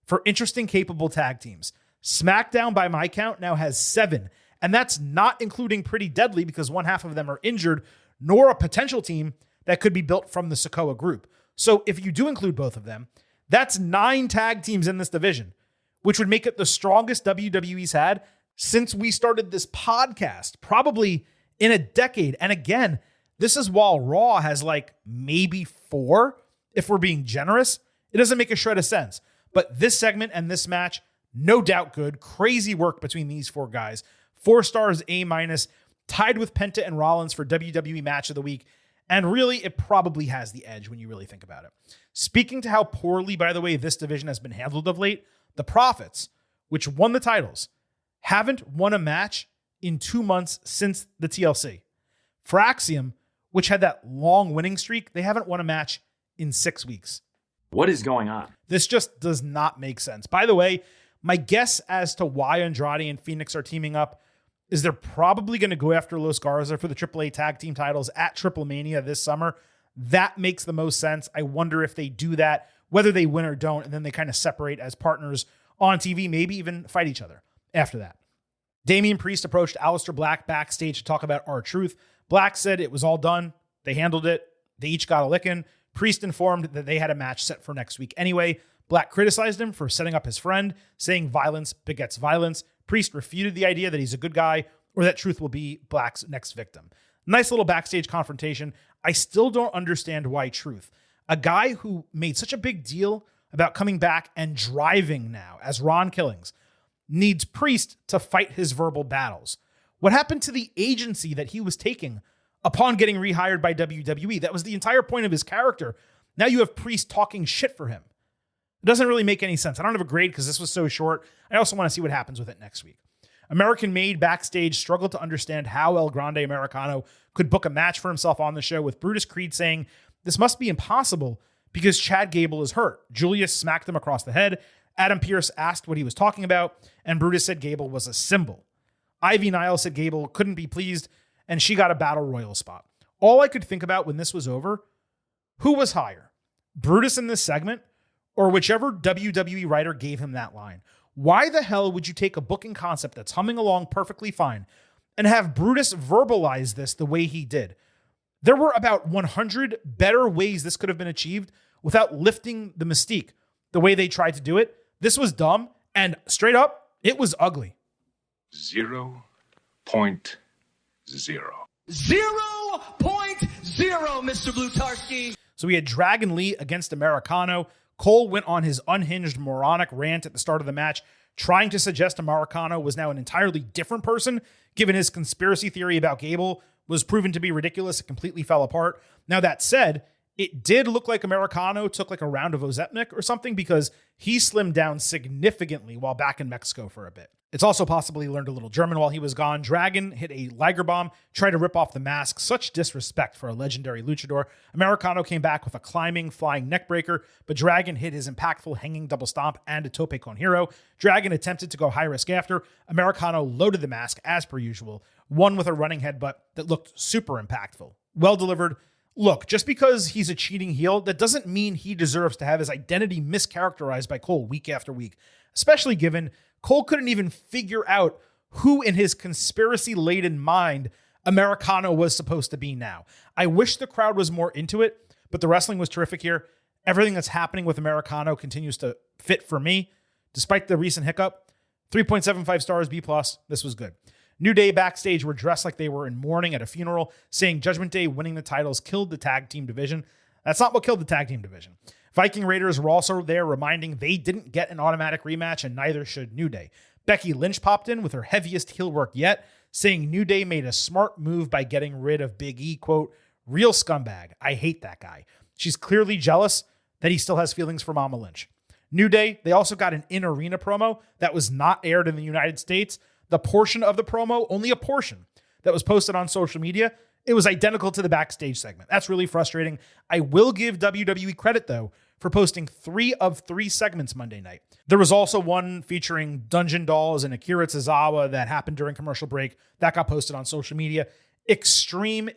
for interesting, capable tag teams. SmackDown, by my count, now has 7, and that's not including Pretty Deadly because one half of them are injured, nor a potential team that could be built from the Sikoa group. So if you do include both of them, that's 9 tag teams in this division, which would make it the strongest WWE's had since we started this podcast, probably in a decade. And again, this is while Raw has like maybe 4, If we're being generous, it doesn't make a shred of sense. But this segment and this match, no doubt good. Crazy work between these four guys. 4 stars, A-, tied with Penta and Rollins for WWE Match of the Week. And really, it probably has the edge when you really think about it. Speaking to how poorly, by the way, this division has been handled of late, the Profits, which won the titles, haven't won a match in 2 months since the TLC. For Axiom, which had that long winning streak, they haven't won a match in 6 weeks. What is going on? This just does not make sense. By the way, my guess as to why Andrade and Phoenix are teaming up is they're probably going to go after Los Garza for the AAA tag team titles at Triple Mania this summer. That makes the most sense. I wonder if they do that, whether they win or don't, and then they kind of separate as partners on TV, maybe even fight each other after that. Damian Priest approached Aleister Black backstage to talk about R-Truth. Black said it was all done. They handled it. They each got a licking. Priest informed that they had a match set for next week anyway. Black criticized him for setting up his friend, saying violence begets violence. Priest refuted the idea that he's a good guy or that Truth will be Black's next victim. Nice little backstage confrontation. I still don't understand why Truth, a guy who made such a big deal about coming back and driving now as Ron Killings, needs Priest to fight his verbal battles. What happened to the agency that he was taking upon getting rehired by WWE? That was the entire point of his character. Now you have Priest talking shit for him. It doesn't really make any sense. I don't have a grade because this was so short. I also want to see what happens with it next week. American Made backstage struggled to understand how El Grande Americano could book a match for himself on the show, with Brutus Creed saying, "This must be impossible because Chad Gable is hurt." Julius smacked him across the head. Adam Pearce asked what he was talking about, and Brutus said Gable was a symbol. Ivy Nile said Gable couldn't be pleased, and she got a battle royal spot. All I could think about when this was over, who was higher? Brutus in this segment, or whichever WWE writer gave him that line? Why the hell would you take a booking concept that's humming along perfectly fine and have Brutus verbalize this the way he did? There were about 100 better ways this could have been achieved without lifting the mystique the way they tried to do it. This was dumb, and straight up, it was ugly. 0.0. 0.0, Mr. Blutarski. So we had Dragon Lee against Americano. Cole went on his unhinged moronic rant at the start of the match, trying to suggest Americano was now an entirely different person, given his conspiracy theory about Gable was proven to be ridiculous. It completely fell apart. Now, that said, it did look like Americano took like a round of Ozempic or something, because he slimmed down significantly while back in Mexico for a bit. It's also possible he learned a little German while he was gone. Dragon hit a Liger bomb, tried to rip off the mask. Such disrespect for a legendary luchador. Americano came back with a climbing, flying neckbreaker, but Dragon hit his impactful hanging double stomp and a tope con hero. Dragon attempted to go high risk after. Americano loaded the mask as per usual, one with a running headbutt that looked super impactful. Well delivered. Look, just because he's a cheating heel, that doesn't mean he deserves to have his identity mischaracterized by Cole week after week, especially given Cole couldn't even figure out who in his conspiracy-laden mind Americano was supposed to be now. I wish the crowd was more into it, but the wrestling was terrific here. Everything that's happening with Americano continues to fit for me. Despite the recent hiccup, 3.75 stars, B+. This was good. New Day backstage were dressed like they were in mourning at a funeral, saying Judgment Day winning the titles killed the tag team division. That's not what killed the tag team division. Viking Raiders were also there, reminding they didn't get an automatic rematch, and neither should New Day. Becky Lynch popped in with her heaviest heel work yet, saying New Day made a smart move by getting rid of Big E, quote, "real scumbag. I hate that guy." She's clearly jealous that he still has feelings for Mama Lynch. New Day, they also got an in-arena promo that was not aired in the United States. The portion of the promo, only a portion, that was posted on social media, it was identical to the backstage segment. That's really frustrating. I will give WWE credit, though, for posting 3 of 3 segments Monday night. There was also one featuring Dungeon Dolls and Akira Tozawa that happened during commercial break. That got posted on social media. Extreme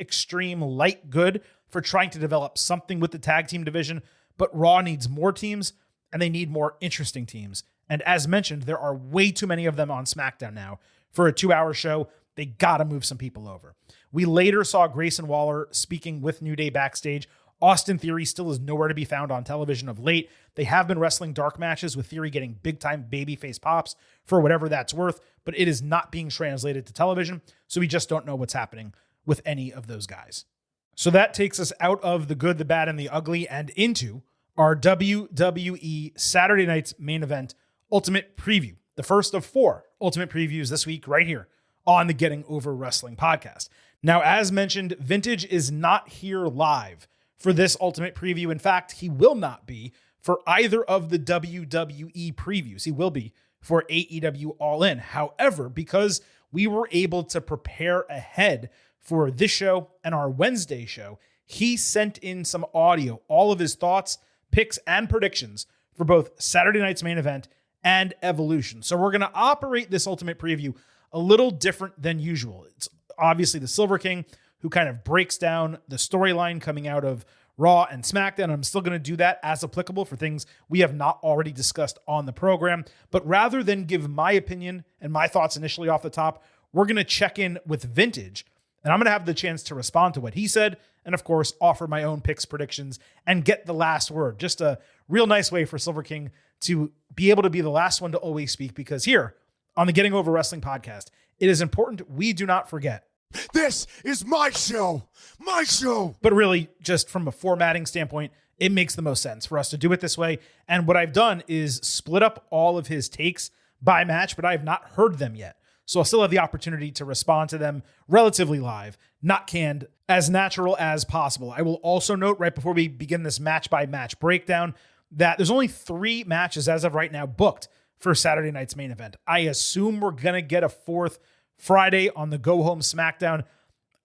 light good for trying to develop something with the tag team division, but Raw needs more teams, and they need more interesting teams. And as mentioned, there are way too many of them on SmackDown now. For a 2-hour show, they got to move some people over. We later saw Grayson Waller speaking with New Day backstage. Austin Theory still is nowhere to be found on television of late. They have been wrestling dark matches, with Theory getting big-time babyface pops for whatever that's worth, but it is not being translated to television, so we just don't know what's happening with any of those guys. So that takes us out of the good, the bad, and the ugly and into our WWE Saturday night's main event ultimate preview. The first of 4 ultimate previews this week right here on the Getting Over Wrestling podcast. Now, as mentioned, Vintage is not here live for this ultimate preview. In fact, he will not be for either of the WWE previews. He will be for AEW All In. However, because we were able to prepare ahead for this show and our Wednesday show, he sent in some audio, all of his thoughts, picks, and predictions for both Saturday night's main event and Evolution. So we're going to operate this ultimate preview a little different than usual. It's obviously the Silver King who kind of breaks down the storyline coming out of Raw and SmackDown. I'm still going to do that as applicable for things we have not already discussed on the program. But rather than give my opinion and my thoughts initially off the top, we're going to check in with Vintage, and I'm going to have the chance to respond to what he said and, of course, offer my own picks, predictions, and get the last word. Just a real nice way for Silver King to be able to be the last one to always speak, because here on the Getting Over Wrestling podcast, it is important we do not forget. This is my show. My show. But really, just from a formatting standpoint, it makes the most sense for us to do it this way. And what I've done is split up all of his takes by match, but I have not heard them yet. So I'll still have the opportunity to respond to them relatively live, not canned, as natural as possible. I will also note right before we begin this match by match breakdown that there's only 3 matches as of right now booked for Saturday night's main event. I assume we're going to get a 4th Friday on the Go Home SmackDown.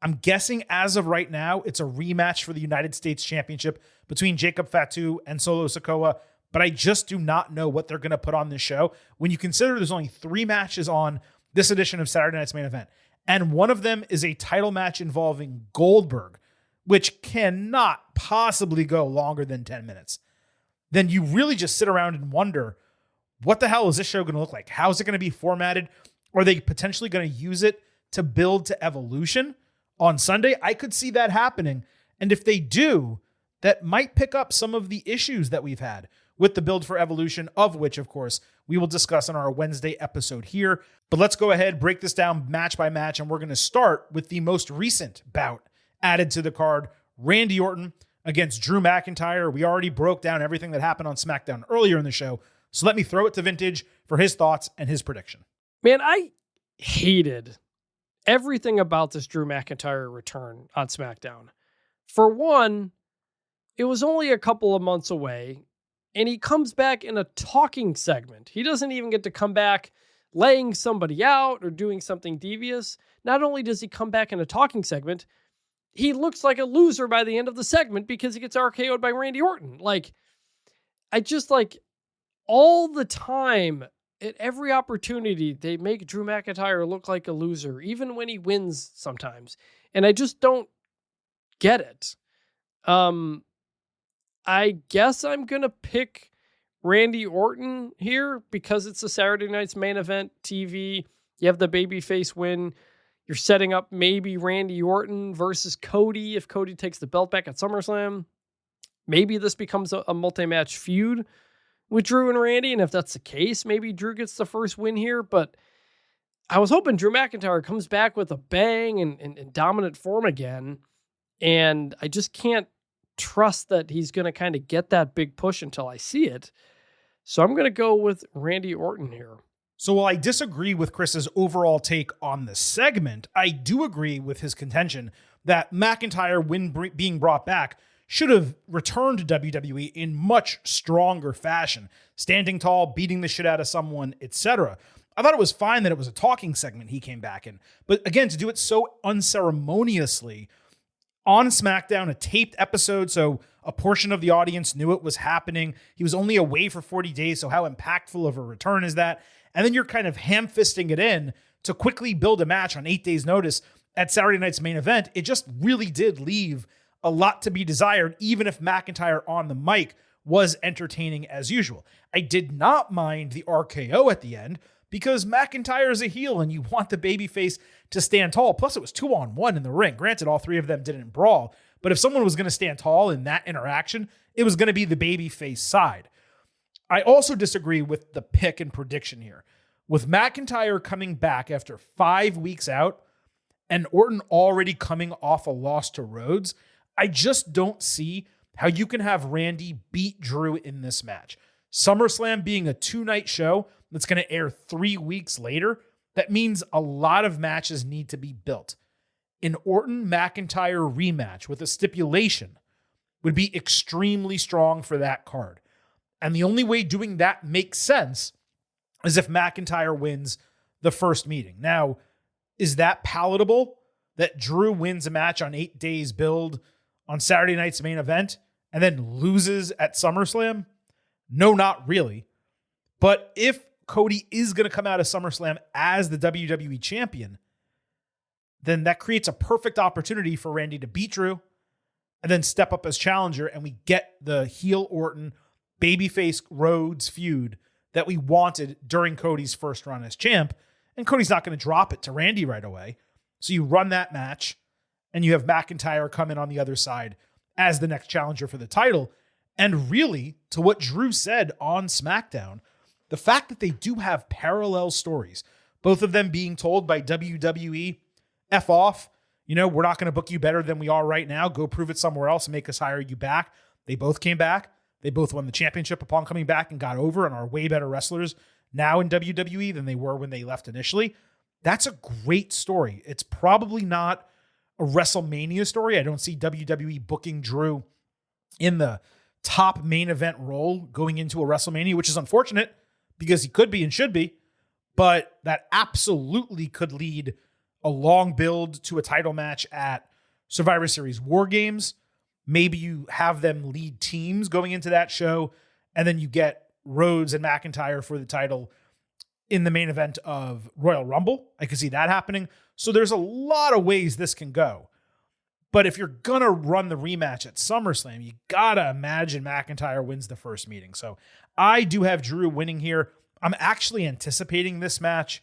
I'm guessing as of right now, it's a rematch for the United States Championship between Jacob Fatu and Solo Sikoa, but I just do not know what they're going to put on this show. When you consider there's only 3 matches on this edition of Saturday night's main event, and one of them is a title match involving Goldberg, which cannot possibly go longer than 10 minutes, then you really just sit around and wonder, what the hell is this show going to look like? How is it going to be formatted? Are they potentially going to use it to build to Evolution on Sunday? I could see that happening. And if they do, that might pick up some of the issues that we've had with the build for Evolution, of which, of course, we will discuss in our Wednesday episode here. But let's go ahead, break this down match by match, and we're going to start with the most recent bout added to the card, Randy Orton against Drew McIntyre. We already broke down everything that happened on SmackDown earlier in the show, so let me throw it to Vintage for his thoughts and his prediction. Man, I hated everything about this Drew McIntyre return on SmackDown. For one, it was only a couple of months away, and he comes back in a talking segment. He doesn't even get to come back laying somebody out or doing something devious. Not only does he come back in a talking segment, he looks like a loser by the end of the segment because he gets RKO'd by Randy Orton. I just all the time, at every opportunity, they make Drew McIntyre look like a loser, even when he wins sometimes. And I just don't get it. I guess I'm going to pick Randy Orton here because it's a Saturday night's main event TV. You have the babyface win. You're setting up maybe Randy Orton versus Cody if Cody takes the belt back at SummerSlam. Maybe this becomes a multi-match feud with Drew and Randy, and if that's the case, maybe Drew gets the first win here, but I was hoping Drew McIntyre comes back with a bang and dominant form again, and I just can't trust that he's going to kind of get that big push until I see it. So I'm going to go with Randy Orton here. So while I disagree with Chris's overall take on the segment, I do agree with his contention that McIntyre, when being brought back, should have returned to WWE in much stronger fashion, standing tall, beating the shit out of someone, etc. I thought it was fine that it was a talking segment he came back in. But again, to do it so unceremoniously on SmackDown, a taped episode, so a portion of the audience knew it was happening. He was only away for 40 days, so how impactful of a return is that? And then you're kind of ham-fisting it in to quickly build a match on 8 days' notice at Saturday night's main event. It just really did leave a lot to be desired, even if McIntyre on the mic was entertaining as usual. I did not mind the RKO at the end because McIntyre is a heel and you want the babyface to stand tall. Plus, it was 2-on-1 in the ring. Granted, all 3 of them didn't brawl, but if someone was going to stand tall in that interaction, it was going to be the babyface side. I also disagree with the pick and prediction here. With McIntyre coming back after 5 weeks out and Orton already coming off a loss to Rhodes, I just don't see how you can have Randy beat Drew in this match. SummerSlam being a 2-night show that's going to air 3 weeks later, that means a lot of matches need to be built. An Orton-McIntyre rematch with a stipulation would be extremely strong for that card. And the only way doing that makes sense is if McIntyre wins the first meeting. Now, is that palatable that Drew wins a match on 8 days build on Saturday night's main event and then loses at SummerSlam? No, not really. But if Cody is going to come out of SummerSlam as the WWE champion, then that creates a perfect opportunity for Randy to beat Drew and then step up as challenger, and we get the heel Orton, babyface Rhodes feud that we wanted during Cody's first run as champ. And Cody's not going to drop it to Randy right away. So you run that match, and you have McIntyre come in on the other side as the next challenger for the title. And really, to what Drew said on SmackDown, the fact that they do have parallel stories, both of them being told by WWE, F off, we're not going to book you better than we are right now. Go prove it somewhere else and make us hire you back. They both came back. They both won the championship upon coming back and got over and are way better wrestlers now in WWE than they were when they left initially. That's a great story. It's probably not a WrestleMania story. I don't see WWE booking Drew in the top main event role going into a WrestleMania, which is unfortunate because he could be and should be, but that absolutely could lead a long build to a title match at Survivor Series War Games. Maybe you have them lead teams going into that show, and then you get Rhodes and McIntyre for the title in the main event of Royal Rumble. I could see that happening. So there's a lot of ways this can go. But if you're going to run the rematch at SummerSlam, you got to imagine McIntyre wins the first meeting. So I do have Drew winning here. I'm actually anticipating this match.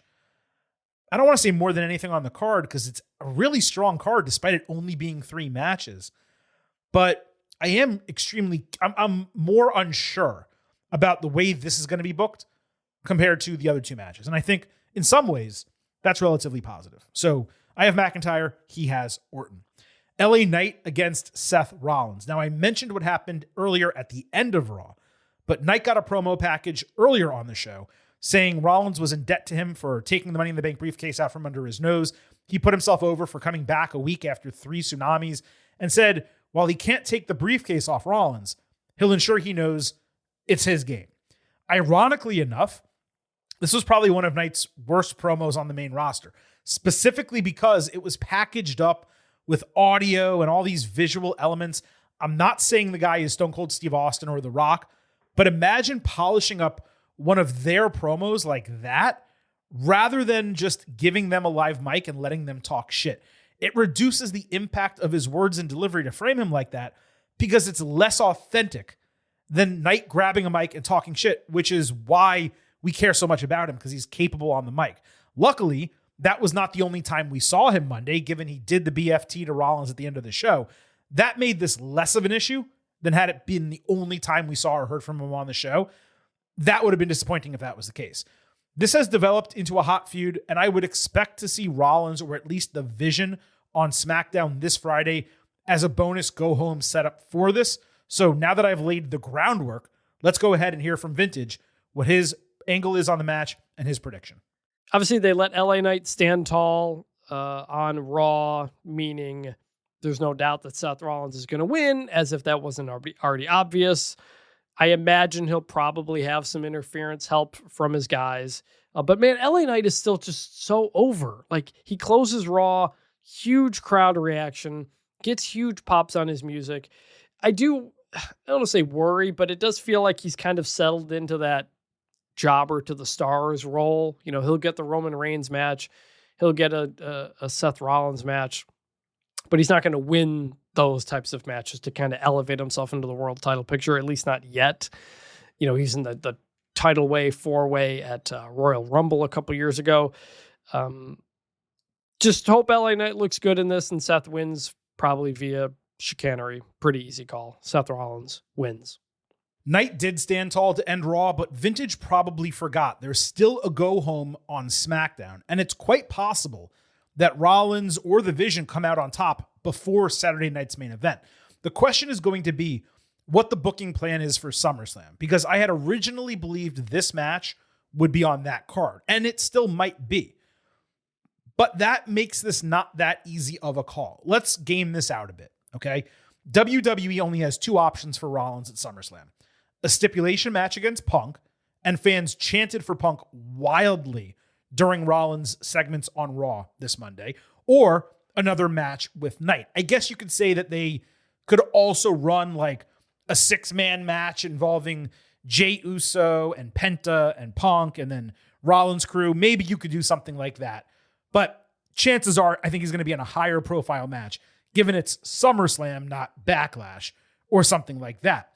I don't want to say more than anything on the card because it's a really strong card despite it only being 3 matches. But I am I'm more unsure about the way this is going to be booked compared to the other 2 matches. And I think in some ways that's relatively positive. So I have McIntyre. He has Orton. LA Knight against Seth Rollins. Now, I mentioned what happened earlier at the end of Raw, but Knight got a promo package earlier on the show saying Rollins was in debt to him for taking the Money in the Bank briefcase out from under his nose. He put himself over for coming back a week after 3 tsunamis and said, while he can't take the briefcase off Rollins, he'll ensure he knows it's his game. Ironically enough, this was probably one of Knight's worst promos on the main roster, specifically because it was packaged up with audio and all these visual elements. I'm not saying the guy is Stone Cold Steve Austin or The Rock, but imagine polishing up one of their promos like that rather than just giving them a live mic and letting them talk shit. It reduces the impact of his words and delivery to frame him like that because it's less authentic than Knight grabbing a mic and talking shit, which is why we care so much about him because he's capable on the mic. Luckily, that was not the only time we saw him Monday, given he did the BFT to Rollins at the end of the show. That made this less of an issue than had it been the only time we saw or heard from him on the show. That would have been disappointing if that was the case. This has developed into a hot feud, and I would expect to see Rollins, or at least the Vision, on SmackDown this Friday as a bonus go-home setup for this. So now that I've laid the groundwork, let's go ahead and hear from Vintage what his angle is on the match and his prediction. Obviously, they let LA Knight stand tall on Raw, meaning there's no doubt that Seth Rollins is going to win, as if that wasn't already obvious. I imagine he'll probably have some interference help from his guys. But man, LA Knight is still just so over. Like, he closes Raw, huge crowd reaction, gets huge pops on his music. I don't want to say worry, but it does feel like he's kind of settled into that jobber to the stars role. He'll get the Roman Reigns match. He'll get a Seth Rollins match, but he's not going to win those types of matches to kind of elevate himself into the world title picture, at least not yet. He's in the title way, 4-way at Royal Rumble a couple years ago. Just hope LA Knight looks good in this and Seth wins probably via chicanery. Pretty easy call. Seth Rollins wins. Knight did stand tall to end Raw, but Vintage probably forgot there's still a go-home on SmackDown, and it's quite possible that Rollins or the Vision come out on top before Saturday night's main event. The question is going to be, what the booking plan is for SummerSlam, because I had originally believed this match would be on that card, and it still might be. But that makes this not that easy of a call. Let's game this out a bit, okay? WWE only has two options for Rollins at SummerSlam: a stipulation match against Punk, and fans chanted for Punk wildly during Rollins' segments on Raw this Monday, or another match with Knight. I guess you could say that they could also run like a 6-man match involving Jey Uso and Penta and Punk and then Rollins' crew. Maybe you could do something like that. But chances are, I think he's going to be in a higher profile match, given it's SummerSlam, not Backlash or something like that.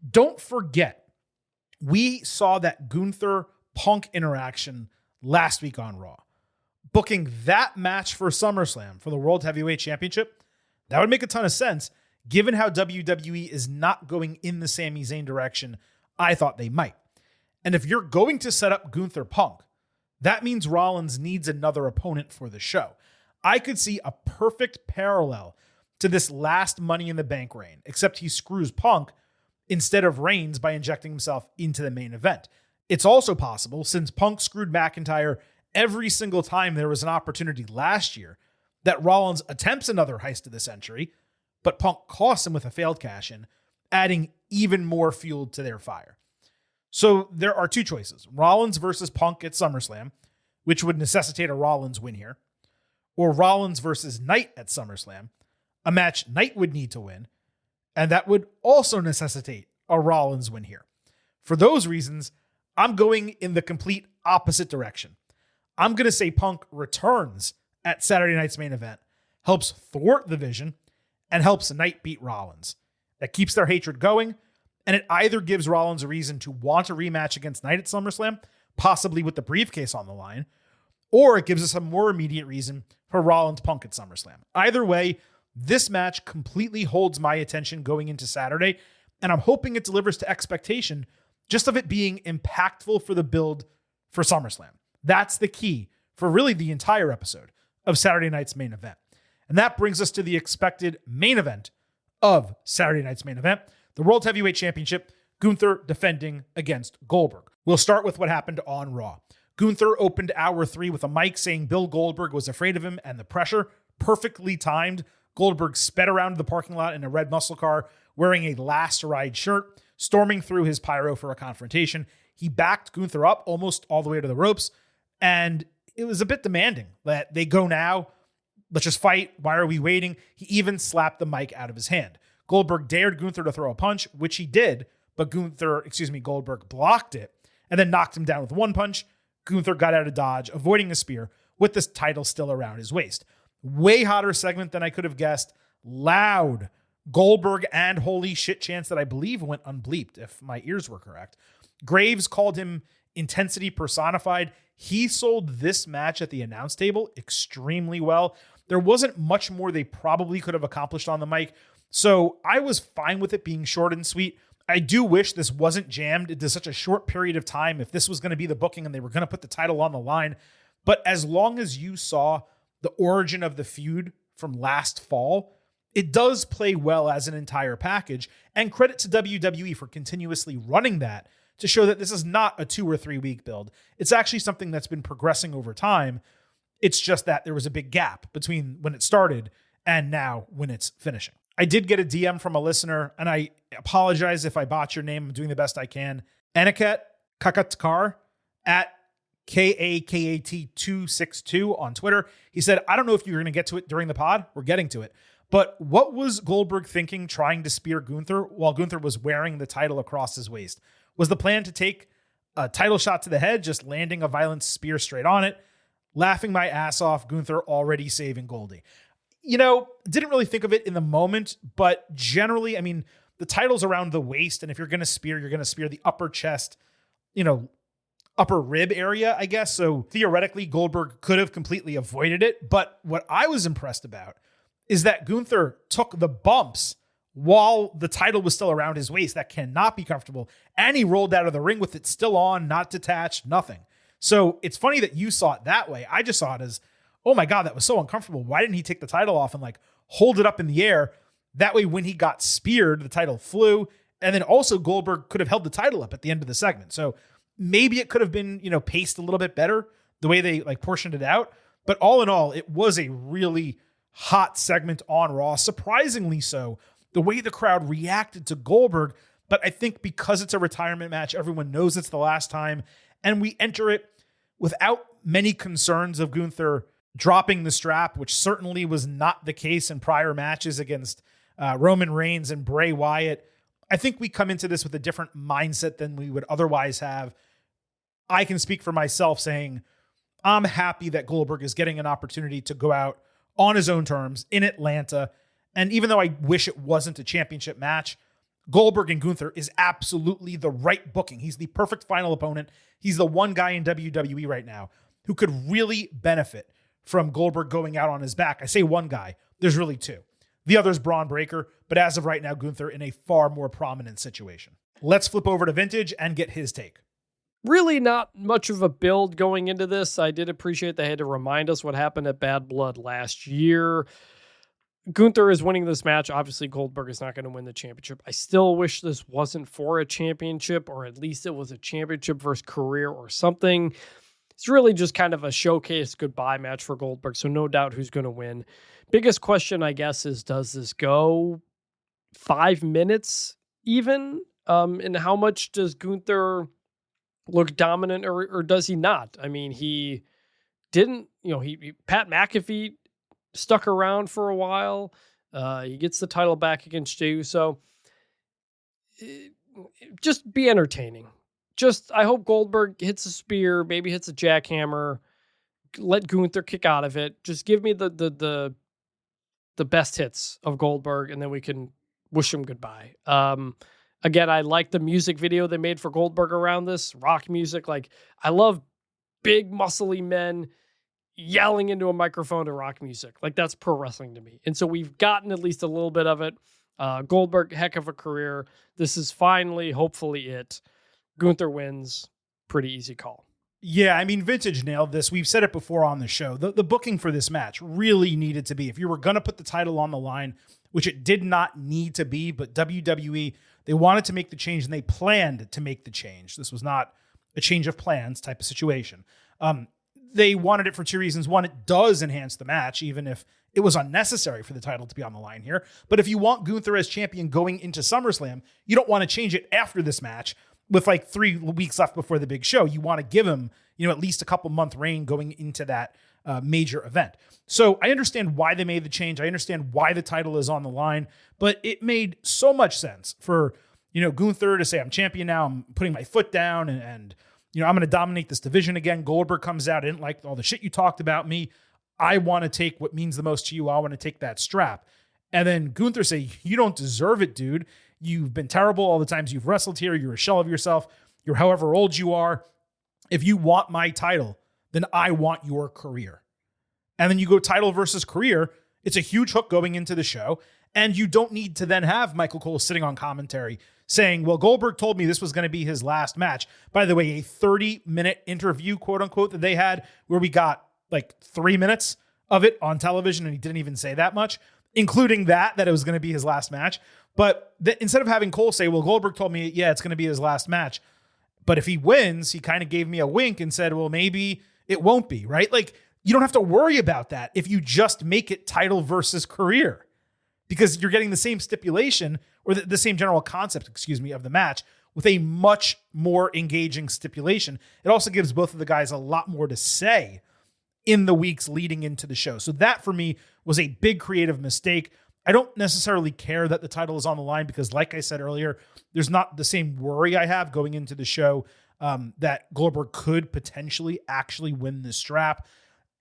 Don't forget, we saw that Gunther-Punk interaction last week on Raw. Booking that match for SummerSlam for the World Heavyweight Championship, that would make a ton of sense, given how WWE is not going in the Sami Zayn direction I thought they might. And if you're going to set up Gunther-Punk, that means Rollins needs another opponent for the show. I could see a perfect parallel to this last Money in the Bank reign, except he screws Punk instead of Reigns by injecting himself into the main event. It's also possible, since Punk screwed McIntyre every single time there was an opportunity last year, that Rollins attempts another heist of the century, but Punk costs him with a failed cash-in, adding even more fuel to their fire. So there are two choices: Rollins versus Punk at SummerSlam, which would necessitate a Rollins win here, or Rollins versus Knight at SummerSlam, a match Knight would need to win, and that would also necessitate a Rollins win here. For those reasons, I'm going in the complete opposite direction. I'm going to say Punk returns at Saturday night's main event, helps thwart the Vision, and helps Knight beat Rollins. That keeps their hatred going, and it either gives Rollins a reason to want a rematch against Knight at SummerSlam, possibly with the briefcase on the line, or it gives us a more immediate reason for Rollins-Punk at SummerSlam. Either way, this match completely holds my attention going into Saturday, and I'm hoping it delivers to expectation just of it being impactful for the build for SummerSlam. That's the key for really the entire episode of Saturday night's main event. And that brings us to the expected main event of Saturday night's main event, the World Heavyweight Championship, Gunther defending against Goldberg. We'll start with what happened on Raw. Gunther opened hour 3 with a mic saying Bill Goldberg was afraid of him and the pressure. Perfectly timed. Goldberg sped around the parking lot in a red muscle car, wearing a last ride shirt, storming through his pyro for a confrontation. He backed Gunther up almost all the way to the ropes, and it was a bit demanding that they go now. Let's just fight. Why are we waiting? He even slapped the mic out of his hand. Goldberg dared Gunther to throw a punch, which he did, but Goldberg blocked it and then knocked him down with one punch. Gunther got out of dodge, avoiding a spear with this title still around his waist. Way hotter segment than I could have guessed. Loud Goldberg and holy shit chants that I believe went unbleeped, if my ears were correct. Graves called him intensity personified. He sold this match at the announce table extremely well. There wasn't much more they probably could have accomplished on the mic, so I was fine with it being short and sweet. I do wish this wasn't jammed into such a short period of time if this was going to be the booking and they were going to put the title on the line. But as long as you saw the origin of the feud from last fall, it does play well as an entire package. And credit to WWE for continuously running that to show that this is not a 2 or 3 week build. It's actually something that's been progressing over time. It's just that there was a big gap between when it started and now when it's finishing. I did get a DM from a listener, and I apologize if I botch your name. I'm doing the best I can. Aniket Kakatkar at KAKAT262 on Twitter. He said, I don't know if you're going to get to it during the pod. We're getting to it. But what was Goldberg thinking trying to spear Gunther while Gunther was wearing the title across his waist? Was the plan to take a title shot to the head, just landing a violent spear straight on it? Laughing my ass off, Gunther already saving Goldie. You know, didn't really think of it in the moment, but generally, I mean, the title's around the waist, and if you're going to spear, you're going to spear the upper chest, upper rib area, I guess. So theoretically, Goldberg could have completely avoided it. But what I was impressed about is that Gunther took the bumps while the title was still around his waist. That cannot be comfortable. And he rolled out of the ring with it still on, not detached, nothing. So it's funny that you saw it that way. I just saw it as, oh my God, that was so uncomfortable. Why didn't he take the title off and hold it up in the air? That way, when he got speared, the title flew. And then also Goldberg could have held the title up at the end of the segment. So maybe it could have been, paced a little bit better the way they portioned it out. But all in all, it was a really hot segment on Raw. Surprisingly so, the way the crowd reacted to Goldberg. But I think because it's a retirement match, everyone knows it's the last time. And we enter it without many concerns of Gunther dropping the strap, which certainly was not the case in prior matches against Roman Reigns and Bray Wyatt. I think we come into this with a different mindset than we would otherwise have. I can speak for myself saying I'm happy that Goldberg is getting an opportunity to go out on his own terms in Atlanta. And even though I wish it wasn't a championship match, Goldberg and Gunther is absolutely the right booking. He's the perfect final opponent. He's the one guy in WWE right now who could really benefit from Goldberg going out on his back. I say one guy. There's really two. The other's Braun Breaker, but as of right now, Gunther in a far more prominent situation. Let's flip over to Vintage and get his take. Really not much of a build going into this. I did appreciate they had to remind us what happened at Bad Blood last year. Gunther is winning this match. Obviously, Goldberg is not going to win the championship. I still wish this wasn't for a championship, or at least it was a championship versus career or something. It's really just kind of a showcase goodbye match for Goldberg, so no doubt who's going to win. Biggest question, I guess, is does this go 5 minutes even? And how much does Gunther look dominant or does he not? I mean, he didn't, Pat McAfee stuck around for a while. He gets the title back against Jey Uso. Just be entertaining. I hope Goldberg hits a spear, maybe hits a jackhammer, let Gunther kick out of it. Just give me the best hits of Goldberg, and then we can wish him goodbye. Again, I like the music video they made for Goldberg around this, rock music. I love big, muscly men yelling into a microphone to rock music. That's pro wrestling to me. And so we've gotten at least a little bit of it. Goldberg, heck of a career. This is finally, hopefully it. Gunther wins. Pretty easy call. Yeah, I mean, Vintage nailed this. We've said it before on the show. The booking for this match really needed to be, if you were going to put the title on the line, which it did not need to be, but WWE, they wanted to make the change and they planned to make the change. This was not a change of plans type of situation. They wanted it for two reasons. One, it does enhance the match, even if it was unnecessary for the title to be on the line here. But if you want Gunther as champion going into SummerSlam, you don't want to change it after this match with 3 weeks left before the big show. You want to give him, at least a couple month reign going into that major event. So I understand why they made the change. I understand why the title is on the line, but it made so much sense for, Gunther to say, I'm champion now. I'm putting my foot down and I'm going to dominate this division again. Goldberg comes out. I didn't like all the shit you talked about me. I want to take what means the most to you. I want to take that strap. And then Gunther say, you don't deserve it, dude. You've been terrible all the times you've wrestled here. You're a shell of yourself. You're however old you are. If you want my title, then I want your career. And then you go title versus career. It's a huge hook going into the show. And you don't need to then have Michael Cole sitting on commentary saying, well, Goldberg told me this was going to be his last match. By the way, a 30-minute interview, quote unquote, that they had where we got 3 minutes of it on television, and he didn't even say that much, including that it was going to be his last match. But instead of having Cole say, well, Goldberg told me, yeah, it's going to be his last match, but if he wins, he kind of gave me a wink and said, well, maybe it won't be, right? You don't have to worry about that if you just make it title versus career, because you're getting the same stipulation or the same general concept, of the match with a much more engaging stipulation. It also gives both of the guys a lot more to say in the weeks leading into the show. So that for me was a big creative mistake. I don't necessarily care that the title is on the line because, like I said earlier, there's not the same worry I have going into the show that Goldberg could potentially actually win this strap.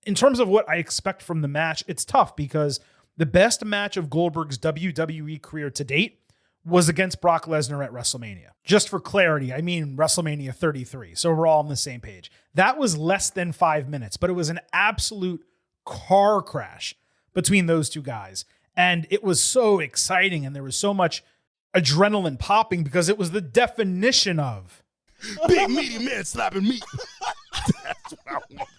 In terms of what I expect from the match, it's tough because the best match of Goldberg's WWE career to date was against Brock Lesnar at WrestleMania. Just for clarity, I mean WrestleMania 33. So we're all on the same page. That was less than 5 minutes, but it was an absolute car crash between those two guys. And it was so exciting, and there was so much adrenaline popping because it was the definition of big meaty man slapping meat. That's what I want.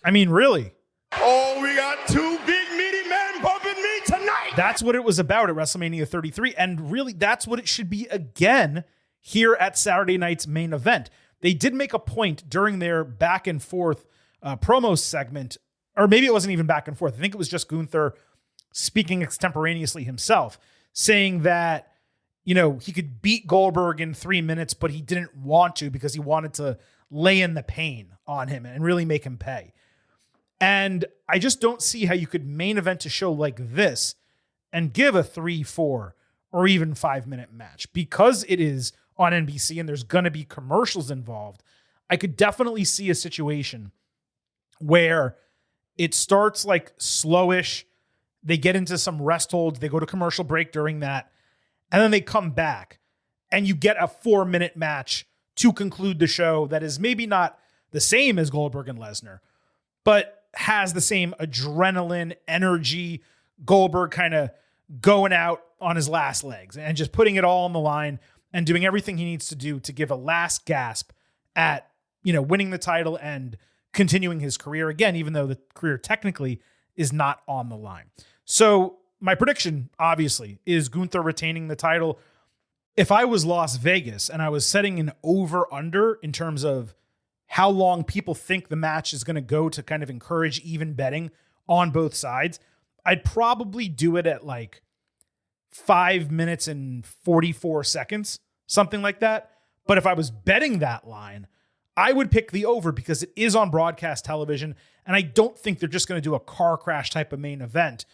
I mean, really. Oh, we got 2 big meaty men bumping me tonight. That's what it was about at WrestleMania 33. And really, that's what it should be again here at Saturday night's main event. They did make a point during their back and forth promo segment, or maybe it wasn't even back and forth. I think it was just Gunther speaking extemporaneously himself, saying that, you know, he could beat Goldberg in 3 minutes, but he didn't want to because he wanted to lay in the pain on him and really make him pay. And I just don't see how you could main event a show like this and give a 3, 4, or even 5-minute match. Because it is on NBC and there's going to be commercials involved, I could definitely see a situation where it starts like slowish. They get into some rest holds. They go to commercial break during that. And then they come back and you get a 4-minute match to conclude the show that is maybe not the same as Goldberg and Lesnar, but has the same adrenaline, energy, Goldberg kind of going out on his last legs and just putting it all on the line and doing everything he needs to do to give a last gasp at, you know, winning the title and continuing his career again, even though the career technically is not on the line. So my prediction, obviously, is Gunther retaining the title. If I was Las Vegas and I was setting an over-under in terms of how long people think the match is going to go to kind of encourage even betting on both sides, I'd probably do it at like 5 minutes and 44 seconds, something like that. But if I was betting that line, I would pick the over because it is on broadcast television. And I don't think they're just going to do a car crash type of main event,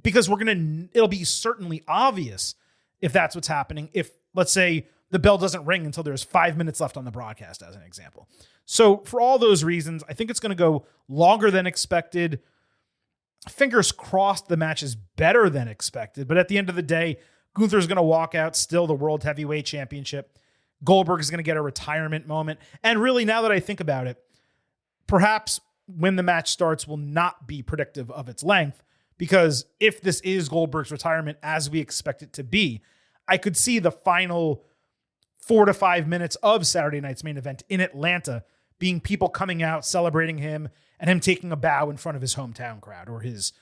because it'll be certainly obvious if that's what's happening. If, let's say, the bell doesn't ring until there's 5 minutes left on the broadcast, as an example. So for all those reasons, I think it's going to go longer than expected. Fingers crossed the match is better than expected. But at the end of the day, Gunther's going to walk out still the World Heavyweight Championship. Goldberg is going to get a retirement moment. And really, now that I think about it, perhaps when the match starts will not be predictive of its length, because if this is Goldberg's retirement as we expect it to be, I could see the final 4 to 5 minutes of Saturday night's main event in Atlanta being people coming out, celebrating him, and him taking a bow in front of his hometown crowd, or his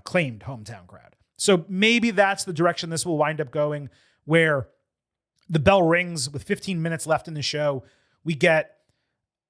claimed hometown crowd. So maybe that's the direction this will wind up going, where the bell rings with 15 minutes left in the show. We get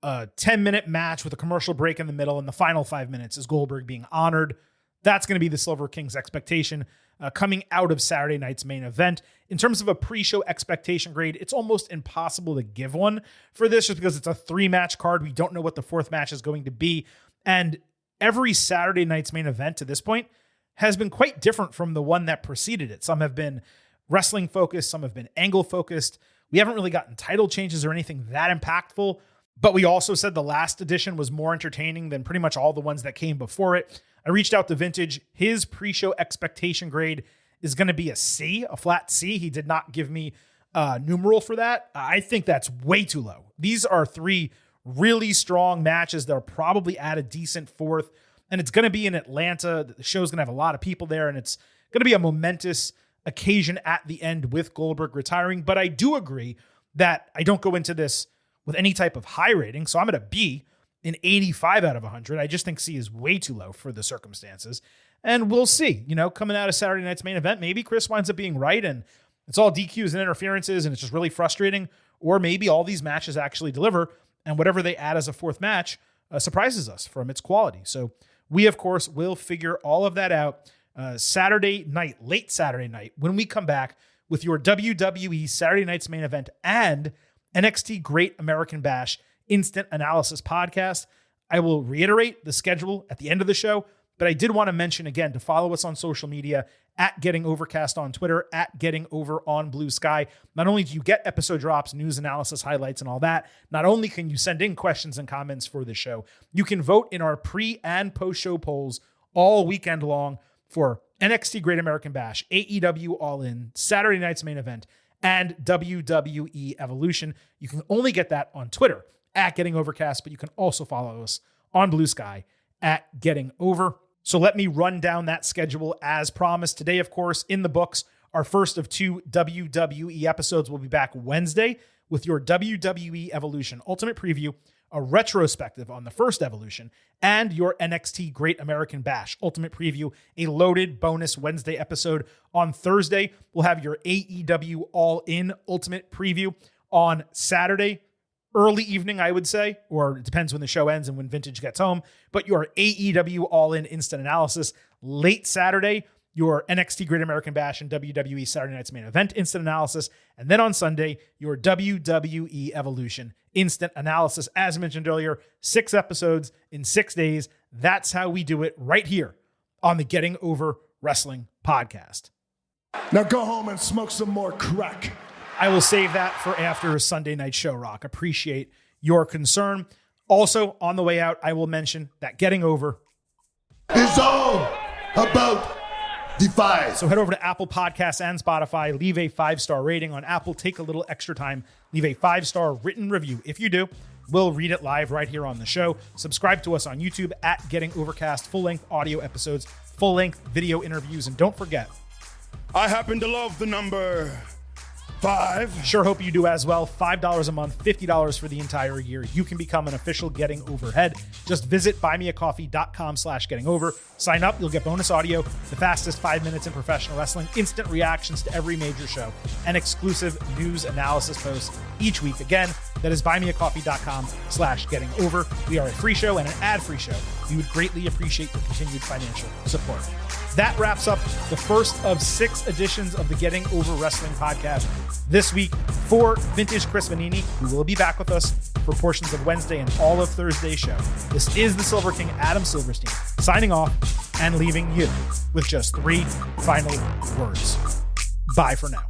a 10-minute match with a commercial break in the middle, and the final 5 minutes is Goldberg being honored. That's going to be the Silver King's expectation coming out of Saturday night's main event. In terms of a pre-show expectation grade, it's almost impossible to give one for this just because it's a 3-match card. We don't know what the 4th match is going to be. And every Saturday night's main event to this point has been quite different from the one that preceded it. Some have been wrestling focused, some have been angle focused. We haven't really gotten title changes or anything that impactful, but we also said the last edition was more entertaining than pretty much all the ones that came before it. I reached out to Vintage. His pre-show expectation grade is going to be a C, a flat C. He did not give me a numeral for that. I think that's way too low. These are 3 really strong matches. They'll probably add a decent 4th, and it's going to be in Atlanta. The show's going to have a lot of people there, and it's going to be a momentous occasion at the end with Goldberg retiring. But I do agree that I don't go into this with any type of high rating, so I'm at a B. An 85 out of 100. I just think C is way too low for the circumstances. And we'll see, you know, coming out of Saturday night's main event, maybe Chris winds up being right and it's all DQs and interferences and it's just really frustrating. Or maybe all these matches actually deliver and whatever they add as a 4th match surprises us from its quality. So we, of course, will figure all of that out Saturday night, late Saturday night, when we come back with your WWE Saturday night's main event and NXT Great American Bash Instant Analysis podcast. I will reiterate the schedule at the end of the show, but I did want to mention again to follow us on social media at Getting Overcast on Twitter, at Getting Over on Blue Sky. Not only do you get episode drops, news analysis, highlights, and all that, not only can you send in questions and comments for the show, you can vote in our pre- and post-show polls all weekend long for NXT Great American Bash, AEW All In, Saturday night's main event, and WWE Evolution. You can only get that on Twitter at Getting Overcast, but you can also follow us on Blue Sky at Getting Over. So let me run down that schedule as promised. Today, of course, in the books, our first of 2 WWE episodes will be back Wednesday with your WWE Evolution Ultimate Preview, a retrospective on the first Evolution, and your NXT Great American Bash Ultimate Preview, a loaded bonus Wednesday episode. On Thursday, we'll have your AEW All In Ultimate Preview. On Saturday, early evening, I would say, or it depends when the show ends and when Vintage gets home, but your AEW All In Instant Analysis. Late Saturday, your NXT Great American Bash and WWE Saturday Night's Main Event Instant Analysis. And then on Sunday, your WWE Evolution Instant Analysis. As mentioned earlier, 6 episodes in 6 days. That's how we do it right here on the Getting Over Wrestling podcast. Now go home and smoke some more crack. I will save that for after a Sunday night show, Rock. Appreciate your concern. Also, on the way out, I will mention that Getting Over is all about Defy. So head over to Apple Podcasts and Spotify. Leave a 5-star rating on Apple. Take a little extra time. Leave a 5-star written review. If you do, we'll read it live right here on the show. Subscribe to us on YouTube at Getting Overcast. Full-length audio episodes, full-length video interviews. And don't forget, I happen to love the number 5. Sure hope you do as well. $5 a month, $50 for the entire year. You can become an official Getting Overhead. Just visit buymeacoffee.com/gettingover. Sign up. You'll get bonus audio, the fastest 5 minutes in professional wrestling, instant reactions to every major show, and exclusive news analysis posts each week. Again, that is buymeacoffee.com/gettingover. We are a free show and an ad-free show. We would greatly appreciate your continued financial support. That wraps up the first of 6 editions of the Getting Over Wrestling podcast this week. For Vintage Chris Vanini, who will be back with us for portions of Wednesday and all of Thursday's show, this is the Silver King, Adam Silverstein, signing off and leaving you with just 3 final words. Bye for now.